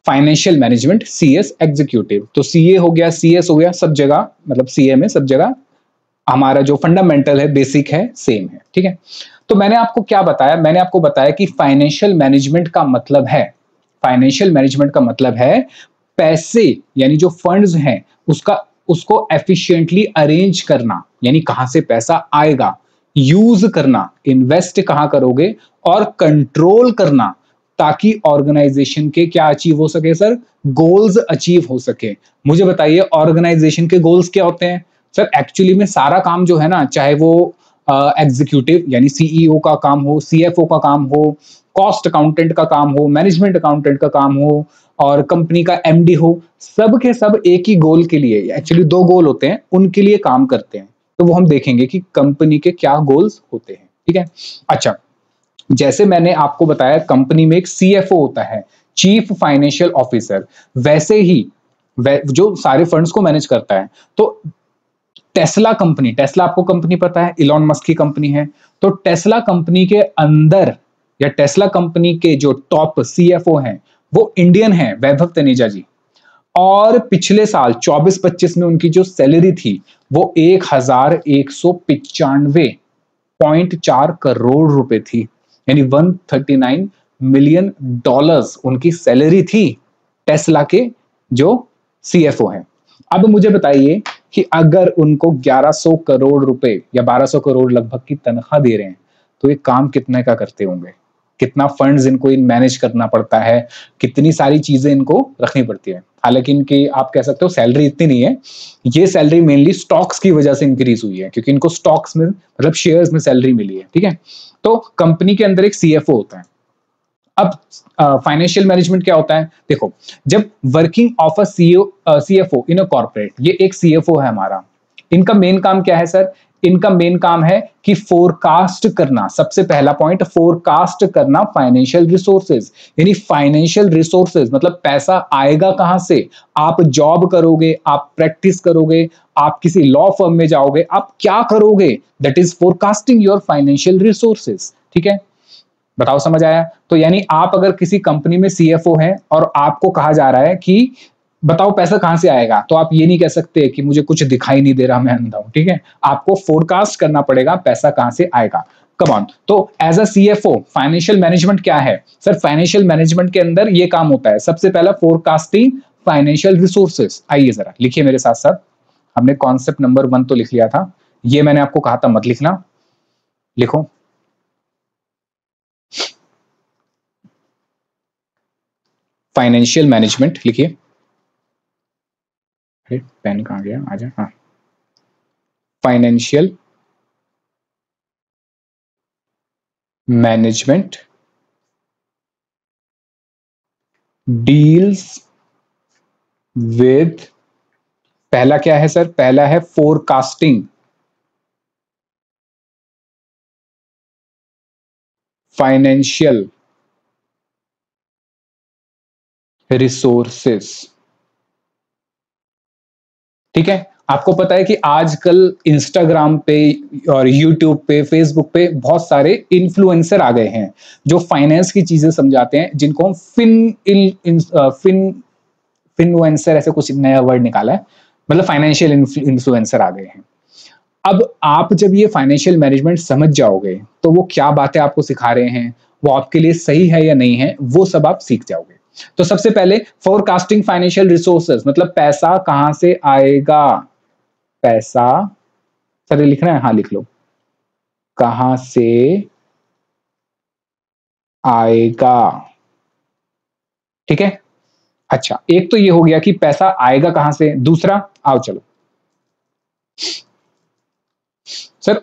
financial management, CS executive. तो सीए हो गया, सीएस हो गया, सब जगह, मतलब सीए में सब जगह हमारा जो फंडामेंटल है, बेसिक है, सेम है। ठीक है, तो मैंने आपको क्या बताया? मैंने आपको बताया कि फाइनेंशियल मैनेजमेंट का मतलब है, फाइनेंशियल मैनेजमेंट का मतलब है पैसे, यानी जो फंड्स हैं उसको एफिशिएंटली अरेंज करना, यानी कहां से पैसा आएगा, यूज करना, इन्वेस्ट कहां करोगे, और कंट्रोल करना, ताकि ऑर्गेनाइजेशन के क्या अचीव हो सके सर? गोल्स अचीव हो सके। मुझे बताइए, ऑर्गेनाइजेशन के गोल्स क्या होते हैं सर? एक्चुअली में सारा काम जो है ना, चाहे वो एग्जीक्यूटिव यानी सीईओ का काम हो, सीएफओ का काम हो, कॉस्ट अकाउंटेंट का काम हो, मैनेजमेंट अकाउंटेंट का काम हो और कंपनी का एमडी हो, सब के सब एक ही गोल के लिए, एक्चुअली दो गोल होते हैं, उनके लिए काम करते हैं। तो वो हम देखेंगे कि कंपनी के क्या गोल्स होते हैं। ठीक है, अच्छा, जैसे मैंने आपको बताया कंपनी में एक सीएफओ होता है, चीफ फाइनेंशियल ऑफिसर, वैसे ही जो सारे फंड्स को मैनेज करता है। तो टेस्ला कंपनी, टेस्ला आपको कंपनी पता है, इलॉन मस्क की कंपनी है। तो टेस्ला कंपनी के अंदर या टेस्ला कंपनी के जो टॉप सीएफओ हैं वो इंडियन है, वैभव तनेजा जी। और पिछले साल 24-25 में उनकी जो सैलरी थी वो 1195.4 करोड़ रुपए थी, यानी 139 मिलियन डॉलर्स उनकी सैलरी थी टेस्ला के जो सीएफओ हैं। अब मुझे बताइए कि अगर उनको 1100 करोड़ रुपए या 1200 करोड़ लगभग की तनख्वाह दे रहे हैं तो ये काम कितने का करते होंगे, कितना फंड्स इनको मैनेज करना पड़ता है, कितनी सारी चीजें इनको रखनी पड़ती है। हालांकि इनकी आप कह सकते हो सैलरी इतनी नहीं है, ये सैलरी मेनली स्टॉक्स की वजह से इंक्रीज हुई है, क्योंकि इनको स्टॉक्स में मतलब शेयर्स में सैलरी मिली है। ठीक है, तो कंपनी के अंदर एक सीएफओ होता है। अब फाइनेंशियल मैनेजमेंट क्या होता है, देखो, जब working of a CFO in a corporate, ये एक सीएफओ है हमारा, इनका मेन काम क्या है सर, इनका मेन काम है कि फोरकास्ट करना, सबसे पहला पॉइंट फोरकास्ट करना फाइनेंशियल रिसोर्सेज, यानी फाइनेंशियल रिसोर्सेज मतलब पैसा आएगा कहां से, आप जॉब करोगे, आप प्रैक्टिस करोगे, आप किसी लॉ फर्म में जाओगे, आप क्या करोगे, that is forecasting your financial resources. ठीक है, बताओ समझ आया। तो यानी आप अगर किसी कंपनी में सीएफओ हैं और आपको कहा जा रहा है कि बताओ पैसा कहां से आएगा, तो आप ये नहीं कह सकते कि मुझे कुछ दिखाई नहीं दे रहा, मैं अंधा हूं। ठीक है, आपको फोरकास्ट करना पड़ेगा पैसा कहां से आएगा। कम ऑन, तो as a CFO financial management क्या है सर, फाइनेंशियल मैनेजमेंट के अंदर ये काम होता है, सबसे पहला फोरकास्टिंग फाइनेंशियल रिसोर्सेज। आइए जरा लिखिए मेरे साथ साथ, हमने कॉन्सेप्ट नंबर 1 तो लिख लिया था, ये मैंने आपको कहा था मत लिखना, लिखो। फाइनेंशियल मैनेजमेंट लिखिए, पेन कहां गया, आजा, हाँ, फाइनेंशियल मैनेजमेंट डील्स विद, पहला क्या है सर, पहला है फोरकास्टिंग फाइनेंशियल रिसोर्सेस। ठीक है, आपको पता है कि आजकल इंस्टाग्राम पे और यूट्यूब पे, फेसबुक पे बहुत सारे इन्फ्लुएंसर आ गए हैं जो फाइनेंस की चीजें समझाते हैं, जिनको हम फिनफ्लुएंसर, ऐसे कुछ नया वर्ड निकाला है, मतलब फाइनेंशियल इन्फ्लुएंसर आ गए हैं। अब आप जब ये फाइनेंशियल मैनेजमेंट समझ जाओगे तो वो क्या बातें आपको सिखा रहे हैं, वो आपके लिए सही है या नहीं है, वो सब आप सीख जाओगे। तो सबसे पहले फोरकास्टिंग फाइनेंशियल रिसोर्सेज मतलब पैसा कहां से आएगा, पैसा, सर लिखना है, हाँ लिख लो, कहां से आएगा। ठीक है, अच्छा, एक तो ये हो गया कि पैसा आएगा कहां से, दूसरा आओ चलो सर,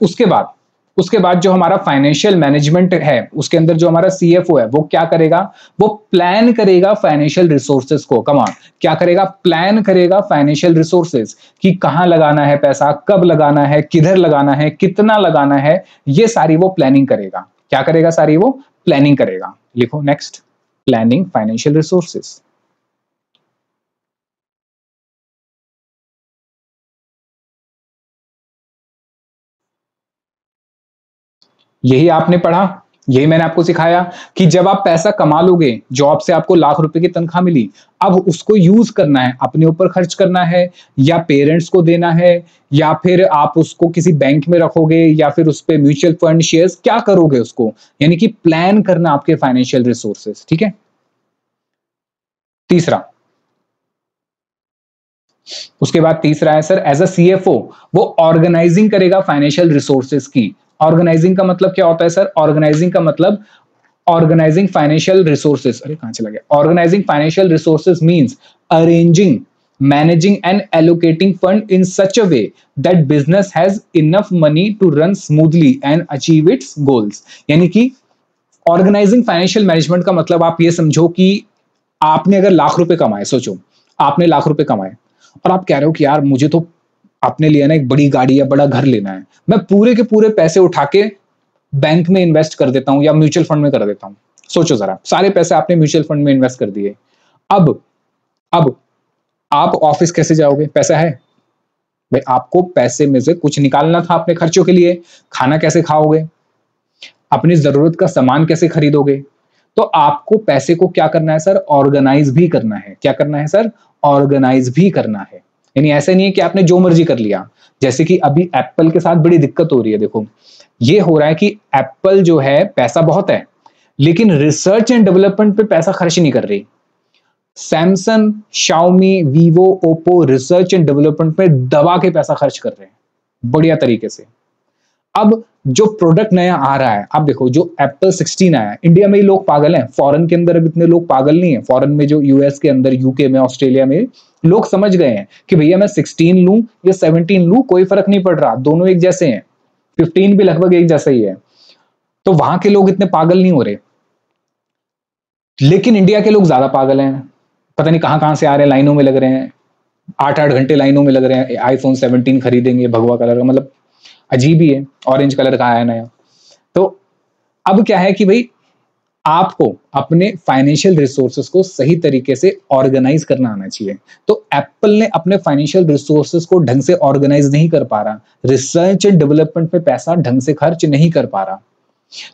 उसके बाद जो हमारा फाइनेंशियल मैनेजमेंट है उसके अंदर जो हमारा सीएफओ है वो क्या करेगा, वो प्लान करेगा फाइनेंशियल रिसोर्सेज को। कम ऑन, क्या करेगा, प्लान करेगा फाइनेंशियल रिसोर्सेज कि कहां लगाना है पैसा, कब लगाना है, किधर लगाना है, कितना लगाना है, ये सारी वो प्लानिंग करेगा। क्या करेगा, सारी वो प्लानिंग करेगा। लिखो नेक्स्ट, प्लानिंग फाइनेंशियल रिसोर्सेज। यही आपने पढ़ा, यही मैंने आपको सिखाया कि जब आप पैसा कमा लोगे, जॉब से आपको लाख रुपए की तनख्वाह मिली, अब उसको यूज करना है, अपने ऊपर खर्च करना है, या पेरेंट्स को देना है, या फिर आप उसको किसी बैंक में रखोगे, या फिर उस पे म्यूचुअल फंड शेयर्स, क्या करोगे उसको, यानी कि प्लान करना आपके फाइनेंशियल रिसोर्सेज। ठीक है, तीसरा, उसके बाद तीसरा है सर, एज अ सीएफओ वो ऑर्गेनाइजिंग करेगा फाइनेंशियल रिसोर्सेज की। ऑर्गेनाइजिंग का मतलब क्या होता है सर, ऑर्गेनाइजिंग का मतलब ऑर्गेनाइजिंग फाइनेंशियल रिसोर्सेज, अरे कहां चला गया, organising financial resources means arranging managing and allocating fund in such a way that business has enough money to run smoothly and achieve its goals। यानी कि ऑर्गेनाइजिंग फाइनेंशियल मैनेजमेंट का मतलब आप ये समझो कि आपने अगर लाख रुपए कमाए, सोचो आपने लाख रुपए कमाए और आप कह रहे हो कि यार मुझे तो अपने लिए ना एक बड़ी गाड़ी या बड़ा घर लेना है, मैं पूरे के पूरे पैसे उठा के बैंक में इन्वेस्ट कर देता हूं या म्यूचुअल फंड में कर देता हूं। सोचो जरा, सारे पैसे आपने म्यूचुअल फंड में इन्वेस्ट कर दिए। अब अब आप ऑफिस कैसे जाओगे? पैसा है भाई, आपको पैसे में से कुछ निकालना था अपने खर्चों के लिए। खाना कैसे खाओगे? अपनी जरूरत का सामान कैसे खरीदोगे? तो आपको पैसे को क्या करना है सर? ऑर्गेनाइज भी करना है। क्या करना है सर? ऑर्गेनाइज भी करना है। यानी ऐसे नहीं है कि आपने जो मर्जी कर लिया। जैसे कि अभी एप्पल के साथ बड़ी दिक्कत हो रही है। देखो ये हो रहा है कि एप्पल जो है पैसा बहुत है लेकिन रिसर्च एंड डेवलपमेंट पे पैसा खर्च नहीं कर रही। Samsung, Xiaomi, Vivo, Oppo research and development पे दबा के पैसा खर्च कर रहे हैं बढ़िया तरीके से। अब जो प्रोडक्ट नया आ रहा है, आप देखो जो एप्पल 16 आया, इंडिया में ही लोग पागल हैं, फॉरेन के अंदर अब इतने लोग पागल नहीं है। फॉरेन में जो यूएस के अंदर, यूके में, ऑस्ट्रेलिया में लोग समझ गए हैं कि भैया मैं 16 लूं या 17 लूं कोई फर्क नहीं पड़ रहा, दोनों एक जैसे हैं, 15 भी लगभग एक जैसा ही है। तो वहां के लोग इतने पागल नहीं हो रहे, लेकिन इंडिया के लोग ज्यादा पागल हैं। पता नहीं कहां कहां से आ रहे हैं, लाइनों में लग रहे हैं, 8-8 घंटे लाइनों में लग रहे हैं, आईफोन 17 खरीदेंगे भगवा कलर का, मतलब अजीब ही है, ऑरेंज कलर का आया नया। तो अब क्या है कि भाई आपको अपने फाइनेंशियल रिसोर्सेस को सही तरीके से ऑर्गेनाइज करना आना चाहिए। तो एप्पल ने अपने फाइनेंशियल रिसोर्सेस को ढंग से ऑर्गेनाइज नहीं कर पा रहा, रिसर्च एंड डेवलपमेंट पे पैसा ढंग से खर्च नहीं कर पा रहा,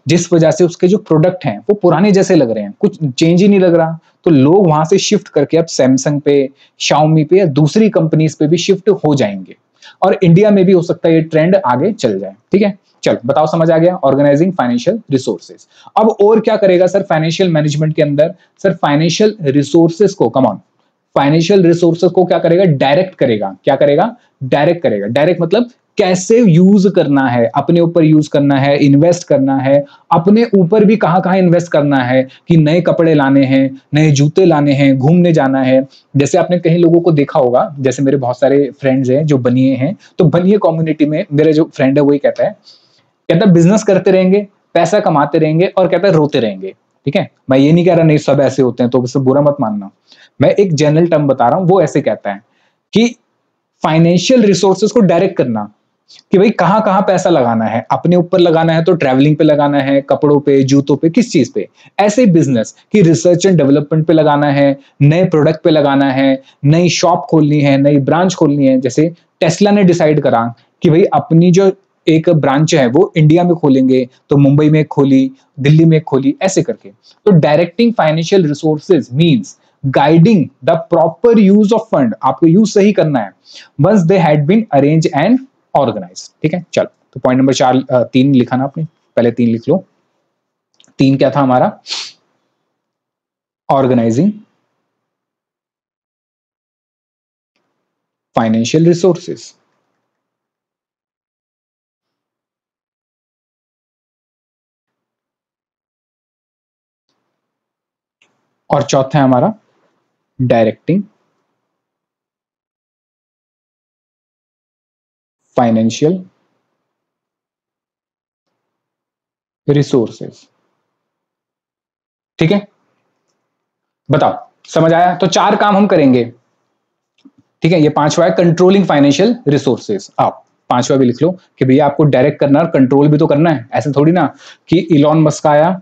जिस वजह से उसके जो प्रोडक्ट हैं वो पुराने जैसे लग रहे हैं, कुछ चेंज ही नहीं लग रहा। तो लोग वहां से शिफ्ट करके अब सैमसंग पे, शाओमी पे या दूसरी कंपनीज पे भी शिफ्ट हो जाएंगे और इंडिया में भी हो सकता है ये ट्रेंड आगे चल जाए। ठीक है, चलो बताओ, समझ आ गया ऑर्गेनाइजिंग फाइनेंशियल रिसोर्सेज। अब और क्या करेगा सर फाइनेंशियल मैनेजमेंट के अंदर? सर फाइनेंशियल रिसोर्सेज को, कम ऑन, फाइनेंशियल रिसोर्सेज को क्या करेगा? डायरेक्ट करेगा। क्या करेगा? डायरेक्ट करेगा। डायरेक्ट मतलब कैसे यूज करना है, अपने ऊपर यूज करना है, इन्वेस्ट करना है, अपने ऊपर भी कहां कहां इन्वेस्ट करना है कि नए कपड़े लाने हैं, नए जूते लाने हैं, घूमने जाना है। जैसे आपने कई लोगों को देखा होगा, जैसे मेरे बहुत सारे फ्रेंड्स हैं जो बनिए हैं, तो बनिए कम्युनिटी में मेरा जो फ्रेंड है वही कहता है बिजनेस करते रहेंगे, पैसा कमाते रहेंगे और कहता है रोते रहेंगे। ठीक है, मैं ये नहीं कह रहा नहीं सब ऐसे होते हैं तो उससे बुरा मत मानना, मैं एक जनरल टर्म बता रहा हूं। वो ऐसे कहता है कि फाइनेंशियल रिसोर्सेज को डायरेक्ट करना कि भाई कहां कहां पैसा लगाना है, अपने ऊपर लगाना है तो ट्रैवलिंग पे लगाना है, कपड़ों पे, जूतों पे, किस चीज पे। ऐसे ही बिजनेस की रिसर्च एंड डेवलपमेंट पे लगाना है, नए प्रोडक्ट पे लगाना है, नई शॉप खोलनी है, नई ब्रांच खोलनी है। जैसे टेस्ला ने डिसाइड करा कि भाई अपनी जो एक ब्रांच है वो इंडिया में खोलेंगे, तो मुंबई में खोली, दिल्ली में खोली, ऐसे करके। तो directing financial resources means guiding the proper use of fund, आपको यूज सही करना है, once they had been arrange and organise. ठीक है, चलो तो पॉइंट नंबर 3 लिखा ना आपने, पहले 3 लिख लो। 3 क्या था हमारा? ऑर्गेनाइजिंग फाइनेंशियल रिसोर्सेज, और चौथा है हमारा डायरेक्टिंग फाइनेंशियल रिसोर्सेज। ठीक है, बताओ समझ आया? तो 4 काम हम करेंगे। ठीक है, ये 5वां है कंट्रोलिंग फाइनेंशियल रिसोर्सेज। आप 5वां भी लिख लो कि भैया आपको डायरेक्ट करना और कंट्रोल भी तो करना है। ऐसे थोड़ी ना कि इलॉन मस्क आया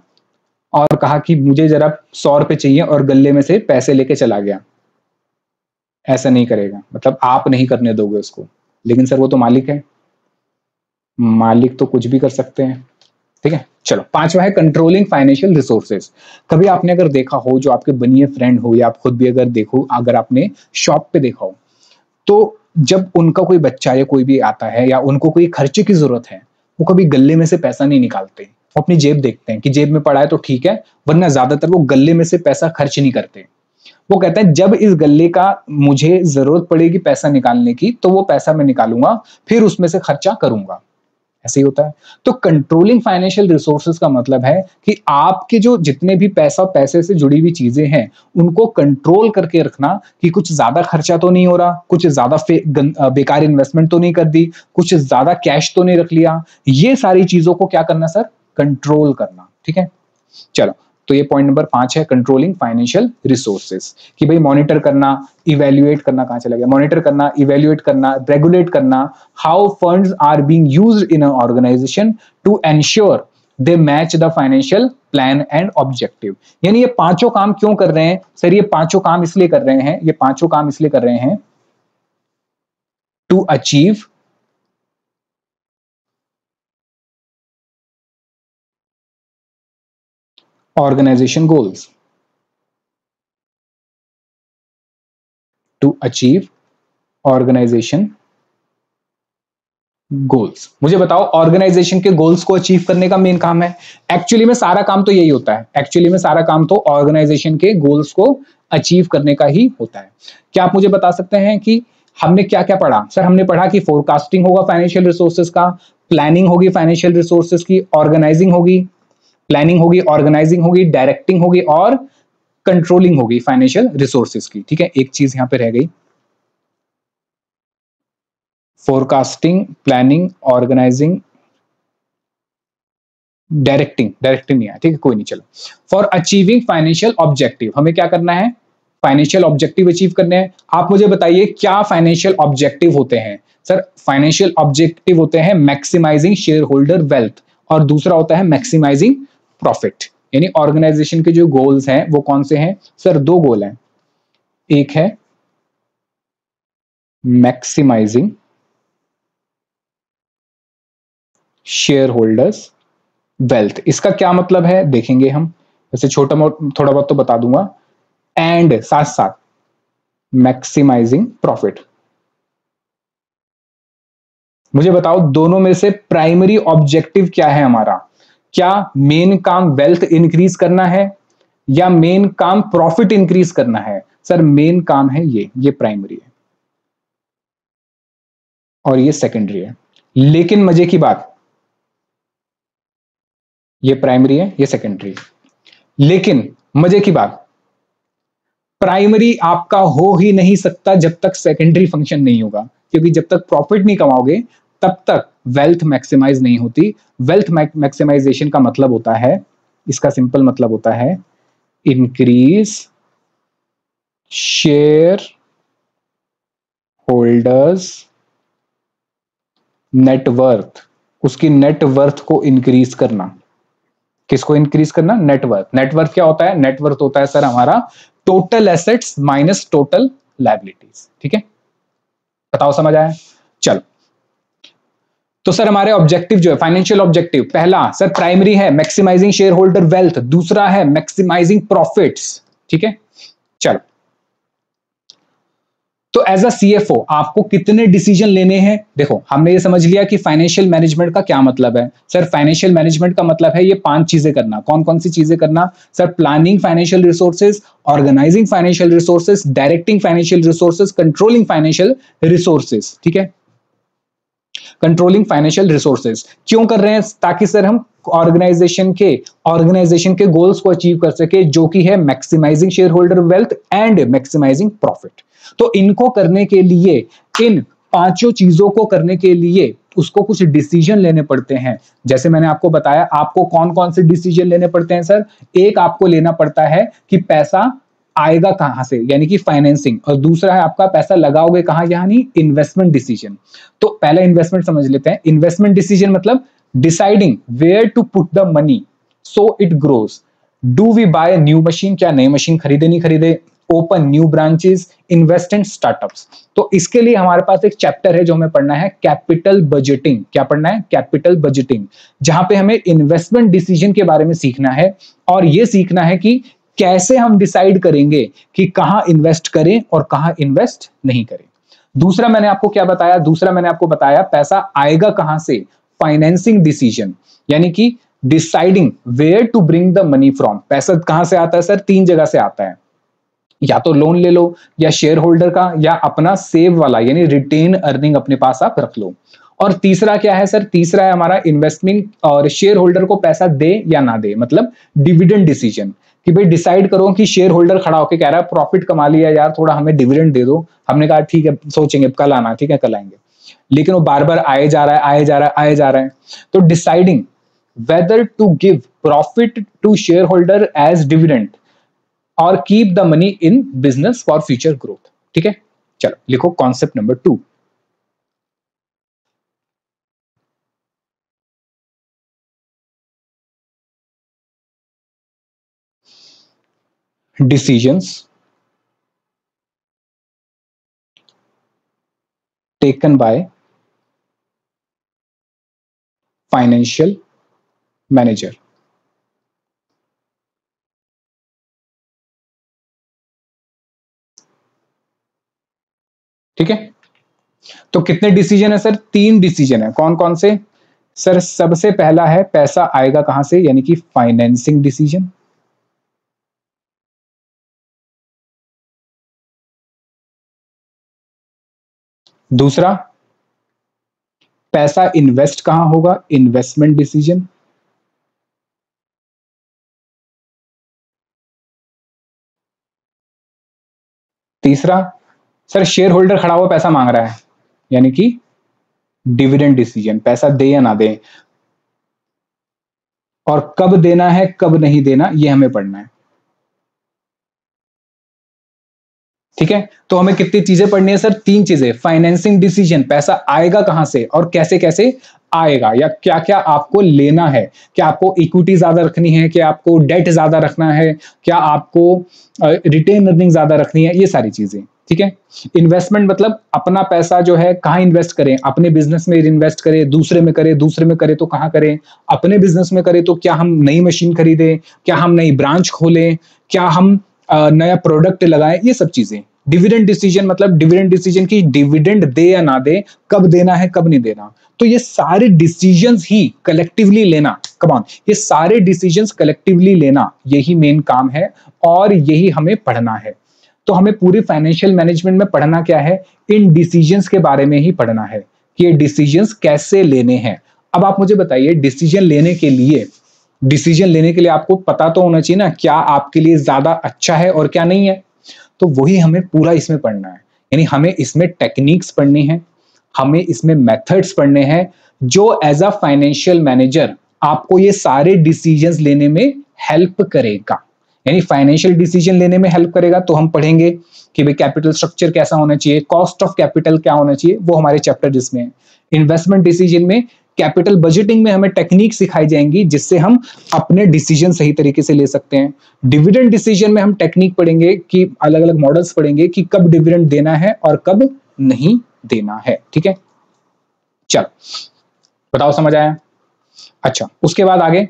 और कहा कि मुझे जरा 100 रुपए चाहिए और गले में से पैसे लेके चला गया। ऐसा नहीं करेगा, मतलब आप नहीं करने दोगे उसको, लेकिन सर वो तो मालिक है, मालिक तो कुछ भी कर सकते हैं। ठीक है, चलो 5वां है कंट्रोलिंग फाइनेंशियल रिसोर्सेज। कभी आपने अगर देखा हो, जो आपके बनिए फ्रेंड हो या आप खुद भी अगर देखो, अगर आपने शॉप पे देखा हो, तो जब उनका कोई बच्चा या कोई भी आता है या उनको कोई खर्चे की जरूरत है, वो कभी गले में से पैसा नहीं निकालते, वो अपनी जेब देखते हैं कि जेब में पड़ा है तो ठीक है, वरना ज्यादातर वो गले में से पैसा खर्च नहीं करते। वो कहता है जब इस गले का मुझे जरूरत पड़ेगी पैसा निकालने की, तो वो पैसा मैं निकालूंगा, फिर उसमें से खर्चा करूंगा। ऐसे ही होता है। तो कंट्रोलिंग फाइनेंशियल रिसोर्सेज का मतलब है कि आपके जो जितने भी पैसे से जुड़ी हुई चीजें हैं उनको कंट्रोल करके रखना, कि कुछ ज्यादा खर्चा तो नहीं हो रहा, कुछ ज्यादा बेकार इन्वेस्टमेंट तो नहीं कर दी, कुछ ज्यादा कैश तो नहीं रख लिया। ये सारी चीजों को क्या करना सर, कंट्रोल करना। ठीक है, चलो, तो ये पॉइंट नंबर 5 है, कंट्रोलिंग फाइनेंशियल रिसोर्सेस, कि भाई मॉनिटर करना, इवेल्युएट करना, कहां चला गया, मॉनिटर करना, इवेल्युएट करना, रेगुलेट करना, how funds are being used in a organisation to ensure they match the financial plan and objective. यानी ये पांचों काम क्यों कर रहे हैं सर, ये पांचों काम इसलिए कर रहे हैं, ये पांचों काम इसलिए कर रहे हैं to achieve organization goals, to achieve organization goals. मुझे बताओ, ऑर्गेनाइजेशन के गोल्स को अचीव करने का मेन काम है, एक्चुअली में सारा काम तो यही होता है, एक्चुअली में सारा काम तो ऑर्गेनाइजेशन के गोल्स को अचीव करने का ही होता है। क्या आप मुझे बता सकते हैं कि हमने क्या क्या पढ़ा सर? हमने पढ़ा कि फोरकास्टिंग होगा फाइनेंशियल रिसोर्सेज का, प्लानिंग होगी फाइनेंशियल रिसोर्सेज की, ऑर्गेनाइजिंग होगी, प्लानिंग होगी, ऑर्गेनाइजिंग होगी, डायरेक्टिंग होगी और कंट्रोलिंग होगी फाइनेंशियल रिसोर्सेज की। ठीक है, एक चीज यहां पे रह गई, फोरकास्टिंग, प्लानिंग, ऑर्गेनाइजिंग, डायरेक्टिंग नहीं है, ठीक है, कोई नहीं, चलो। फॉर अचीविंग फाइनेंशियल ऑब्जेक्टिव, हमें क्या करना है, फाइनेंशियल ऑब्जेक्टिव अचीव करने हैं। आप मुझे बताइए क्या फाइनेंशियल ऑब्जेक्टिव होते हैं सर? फाइनेंशियल ऑब्जेक्टिव होते हैं मैक्सिमाइजिंग शेयर होल्डर वेल्थ, और दूसरा होता है मैक्सिमाइजिंग प्रॉफिट। यानी ऑर्गेनाइजेशन के जो गोल्स हैं वो कौन से हैं सर? दो गोल हैं, एक है मैक्सिमाइजिंग शेयर होल्डर्स वेल्थ। इसका क्या मतलब है देखेंगे हम, वैसे थोड़ा बहुत तो बता दूंगा, एंड साथ साथ मैक्सिमाइजिंग प्रॉफिट। मुझे बताओ दोनों में से प्राइमरी ऑब्जेक्टिव क्या है हमारा? क्या मेन काम वेल्थ इंक्रीज करना है या मेन काम प्रॉफिट इंक्रीज करना है? सर मेन काम है ये प्राइमरी है और ये सेकेंडरी है। लेकिन मजे की बात, ये प्राइमरी है, ये सेकेंडरी है, लेकिन मजे की बात, प्राइमरी आपका हो ही नहीं सकता जब तक सेकेंडरी फंक्शन नहीं होगा, क्योंकि जब तक प्रॉफिट नहीं कमाओगे तब तक वेल्थ मैक्सिमाइज नहीं होती। वेल्थ मैक्सिमाइजेशन का मतलब होता है, इसका सिंपल मतलब होता है इंक्रीज शेयर होल्डर्स नेटवर्थ, उसकी नेटवर्थ को इंक्रीज करना। किसको इंक्रीज करना? नेटवर्थ। नेटवर्थ क्या होता है? नेटवर्थ होता है सर हमारा total assets minus total liabilities. ठीक है, बताओ समझ आया? चलो, तो सर हमारे ऑब्जेक्टिव जो है फाइनेंशियल ऑब्जेक्टिव, पहला सर प्राइमरी है मैक्सिमाइजिंग शेयर होल्डर वेल्थ, दूसरा है मैक्सिमाइजिंग प्रॉफिट्स। ठीक है, चलो, तो एज अ सीएफओ आपको कितने डिसीजन लेने हैं? देखो हमने ये समझ लिया कि फाइनेंशियल मैनेजमेंट का क्या मतलब है। सर फाइनेंशियल मैनेजमेंट का मतलब है ये 5 चीजें करना। कौन कौन सी चीजें करना sir? Planning financial resources, organising financial resources, directing financial resources, controlling financial resources. ठीक है, कंट्रोलिंग फाइनेंशियल रिसोर्सेज क्यों कर रहे हैं? ताकि सर हम ऑर्गेनाइजेशन के गोल्स को अचीव कर सके, जो कि है maximising share holder wealth and maximising profit. तो इनको करने के लिए, इन पांचों चीजों को करने के लिए उसको कुछ डिसीजन लेने पड़ते हैं। जैसे मैंने आपको बताया, आपको कौन कौन से डिसीजन लेने पड़ते हैं सर? एक आपको लेना पड़ता है कि पैसा आएगा कहां से, यानी कि फाइनेंसिंग, और दूसरा है आपका पैसा लगाओगे कहां, यानी इन्वेस्टमेंट डिसीजन। तो पहला इन्वेस्टमेंट समझ लेते हैं। इन्वेस्टमेंट डिसीजन मतलब deciding where to put the money so it grows. Do we buy new machine, क्या नई मशीन खरीदे नहीं खरीदे, open new branches, invest in startups. तो इसके लिए हमारे पास एक चैप्टर है जो हमें पढ़ना है, कैपिटल बजटिंग। क्या पढ़ना है? कैपिटल बजटिंग, जहां पे हमें इन्वेस्टमेंट डिसीजन के बारे में सीखना है, और यह सीखना है कि कैसे हम डिसाइड करेंगे कि कहां इन्वेस्ट करें और कहां इन्वेस्ट नहीं करें। दूसरा मैंने आपको क्या बताया? दूसरा मैंने आपको बताया पैसा आएगा कहां से, फाइनेंसिंग डिसीजन, यानी कि deciding where to bring the money from. पैसा कहां से आता है सर? 3 जगह से आता है, या तो लोन ले लो, या शेयर होल्डर का, या अपना सेव वाला यानी रिटेन अर्निंग अपने पास आप रख लो। और तीसरा क्या है सर, तीसरा है हमारा इन्वेस्टमेंट और शेयर होल्डर को पैसा दे या ना दे, मतलब डिविडेंड डिसीजन, कि भाई डिसाइड करो कि शेयर होल्डर खड़ा होकर कह रहा है प्रॉफिट कमा लिया यार, थोड़ा हमें डिविडेंड दे दो, हमने कहा ठीक है सोचेंगे कल आना, ठीक है कल आएंगे, लेकिन वो बार बार आए जा रहा है आए जा रहा है आए जा रहा है। तो deciding whether to give profit to shareholder as dividend और keep the money in business for future growth. ठीक है, चलो लिखो concept number 2। decisions taken by financial manager। ठीक है, तो कितने डिसीजन है सर, 3 डिसीजन है। कौन कौन से सर, सबसे पहला है पैसा आएगा कहां से, यानी कि फाइनेंसिंग डिसीजन। दूसरा, पैसा इन्वेस्ट कहां होगा, इन्वेस्टमेंट डिसीजन। तीसरा सर, शेयर होल्डर खड़ा हुआ पैसा मांग रहा है, यानी कि डिविडेंड डिसीजन, पैसा दे या ना दे, और कब देना है कब नहीं देना ये हमें पढ़ना है। ठीक है, तो हमें कितनी चीजें पढ़नी है सर, 3 चीजें। फाइनेंसिंग डिसीजन, पैसा आएगा कहां से और कैसे कैसे आएगा, या क्या क्या आपको लेना है, क्या आपको इक्विटी ज्यादा रखनी है, क्या आपको डेट ज्यादा रखना है, क्या आपको रिटेन अर्निंग ज्यादा रखनी है, ये सारी चीजें। ठीक है, इन्वेस्टमेंट मतलब अपना पैसा जो है कहाँ इन्वेस्ट करें, अपने बिजनेस में इन्वेस्ट करें, दूसरे में करें, दूसरे में करें तो कहाँ करें, अपने बिजनेस में करें तो क्या हम नई मशीन खरीदें, क्या हम नई ब्रांच खोलें, क्या हम नया प्रोडक्ट लगाएं, ये सब चीजें। डिविडेंड डिसीजन मतलब डिविडेंड डिसीजन की डिविडेंड दे या ना दे, कब देना है कब नहीं देना। तो ये सारे डिसीजंस ही कलेक्टिवली लेना, कम ऑन, ये सारे डिसीजंस कलेक्टिवली लेना, यही मेन काम है और यही हमें पढ़ना है। तो हमें पूरी फाइनेंशियल मैनेजमेंट में पढ़ना क्या है, इन डिसीजंस के बारे में ही पढ़ना है कि ये डिसीजंस कैसे लेने हैं। अब आप मुझे बताइए, डिसीजन लेने के लिए आपको पता तो होना चाहिए ना क्या आपके लिए ज्यादा अच्छा है और क्या नहीं है। तो वही हमें पूरा इसमें पढ़ना है, यानी हमें इसमें टेक्निक्स पढ़नी है, हमें इसमें मेथड्स पढ़ने हैं, जो एज अ फाइनेंशियल मैनेजर आपको ये सारे डिसीजंस लेने में हेल्प करेगा, यानी फाइनेंशियल डिसीजन लेने में हेल्प करेगा। तो हम पढ़ेंगे कि भाई कैपिटल स्ट्रक्चर कैसा होना चाहिए, कॉस्ट ऑफ कैपिटल क्या होना चाहिए, वो हमारे चैप्टर जिसमें है। इन्वेस्टमेंट डिसीजन में, कैपिटल बजटिंग में हमें टेक्निक सिखाई जाएंगी जिससे हम अपने डिसीजन सही तरीके से ले सकते हैं। डिविडेंड डिसीजन में हम टेक्निक पढ़ेंगे कि अलग अलग मॉडल्स पढ़ेंगे कि कब डिविडेंड देना है और कब नहीं देना है। ठीक है, चलो बताओ समझ आया। अच्छा, उसके बाद आगे,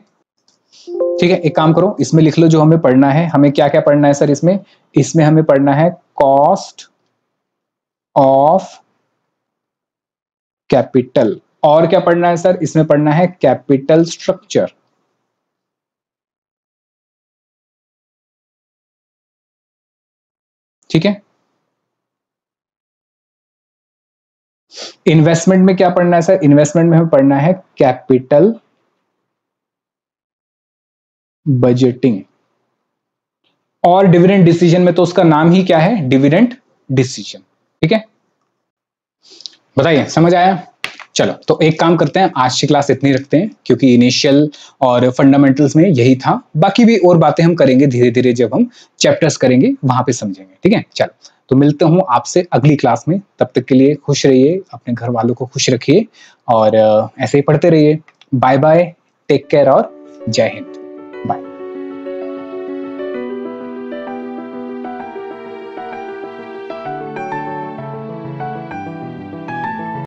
ठीक है, एक काम करो इसमें लिख लो जो हमें पढ़ना है। हमें क्या क्या पढ़ना है सर इसमें हमें पढ़ना है कॉस्ट ऑफ कैपिटल, और क्या पढ़ना है सर, इसमें पढ़ना है कैपिटल स्ट्रक्चर। ठीक है, इन्वेस्टमेंट में क्या पढ़ना है सर, इन्वेस्टमेंट में हमें पढ़ना है कैपिटल बजटिंग, और डिविडेंड डिसीजन में तो उसका नाम ही क्या है, डिविडेंड डिसीजन। ठीक है, बताइए समझ आया। चलो तो एक काम करते हैं, आज की क्लास इतनी रखते हैं क्योंकि इनिशियल और फंडामेंटल्स में यही था, बाकी भी और बातें हम करेंगे धीरे धीरे जब हम चैप्टर्स करेंगे वहां पे समझेंगे। ठीक है, चलो तो मिलते हूँ आपसे अगली क्लास में, तब तक के लिए खुश रहिए, अपने घर वालों को खुश रखिए और ऐसे ही पढ़ते रहिए। बाय बाय, टेक केयर और जय हिंद।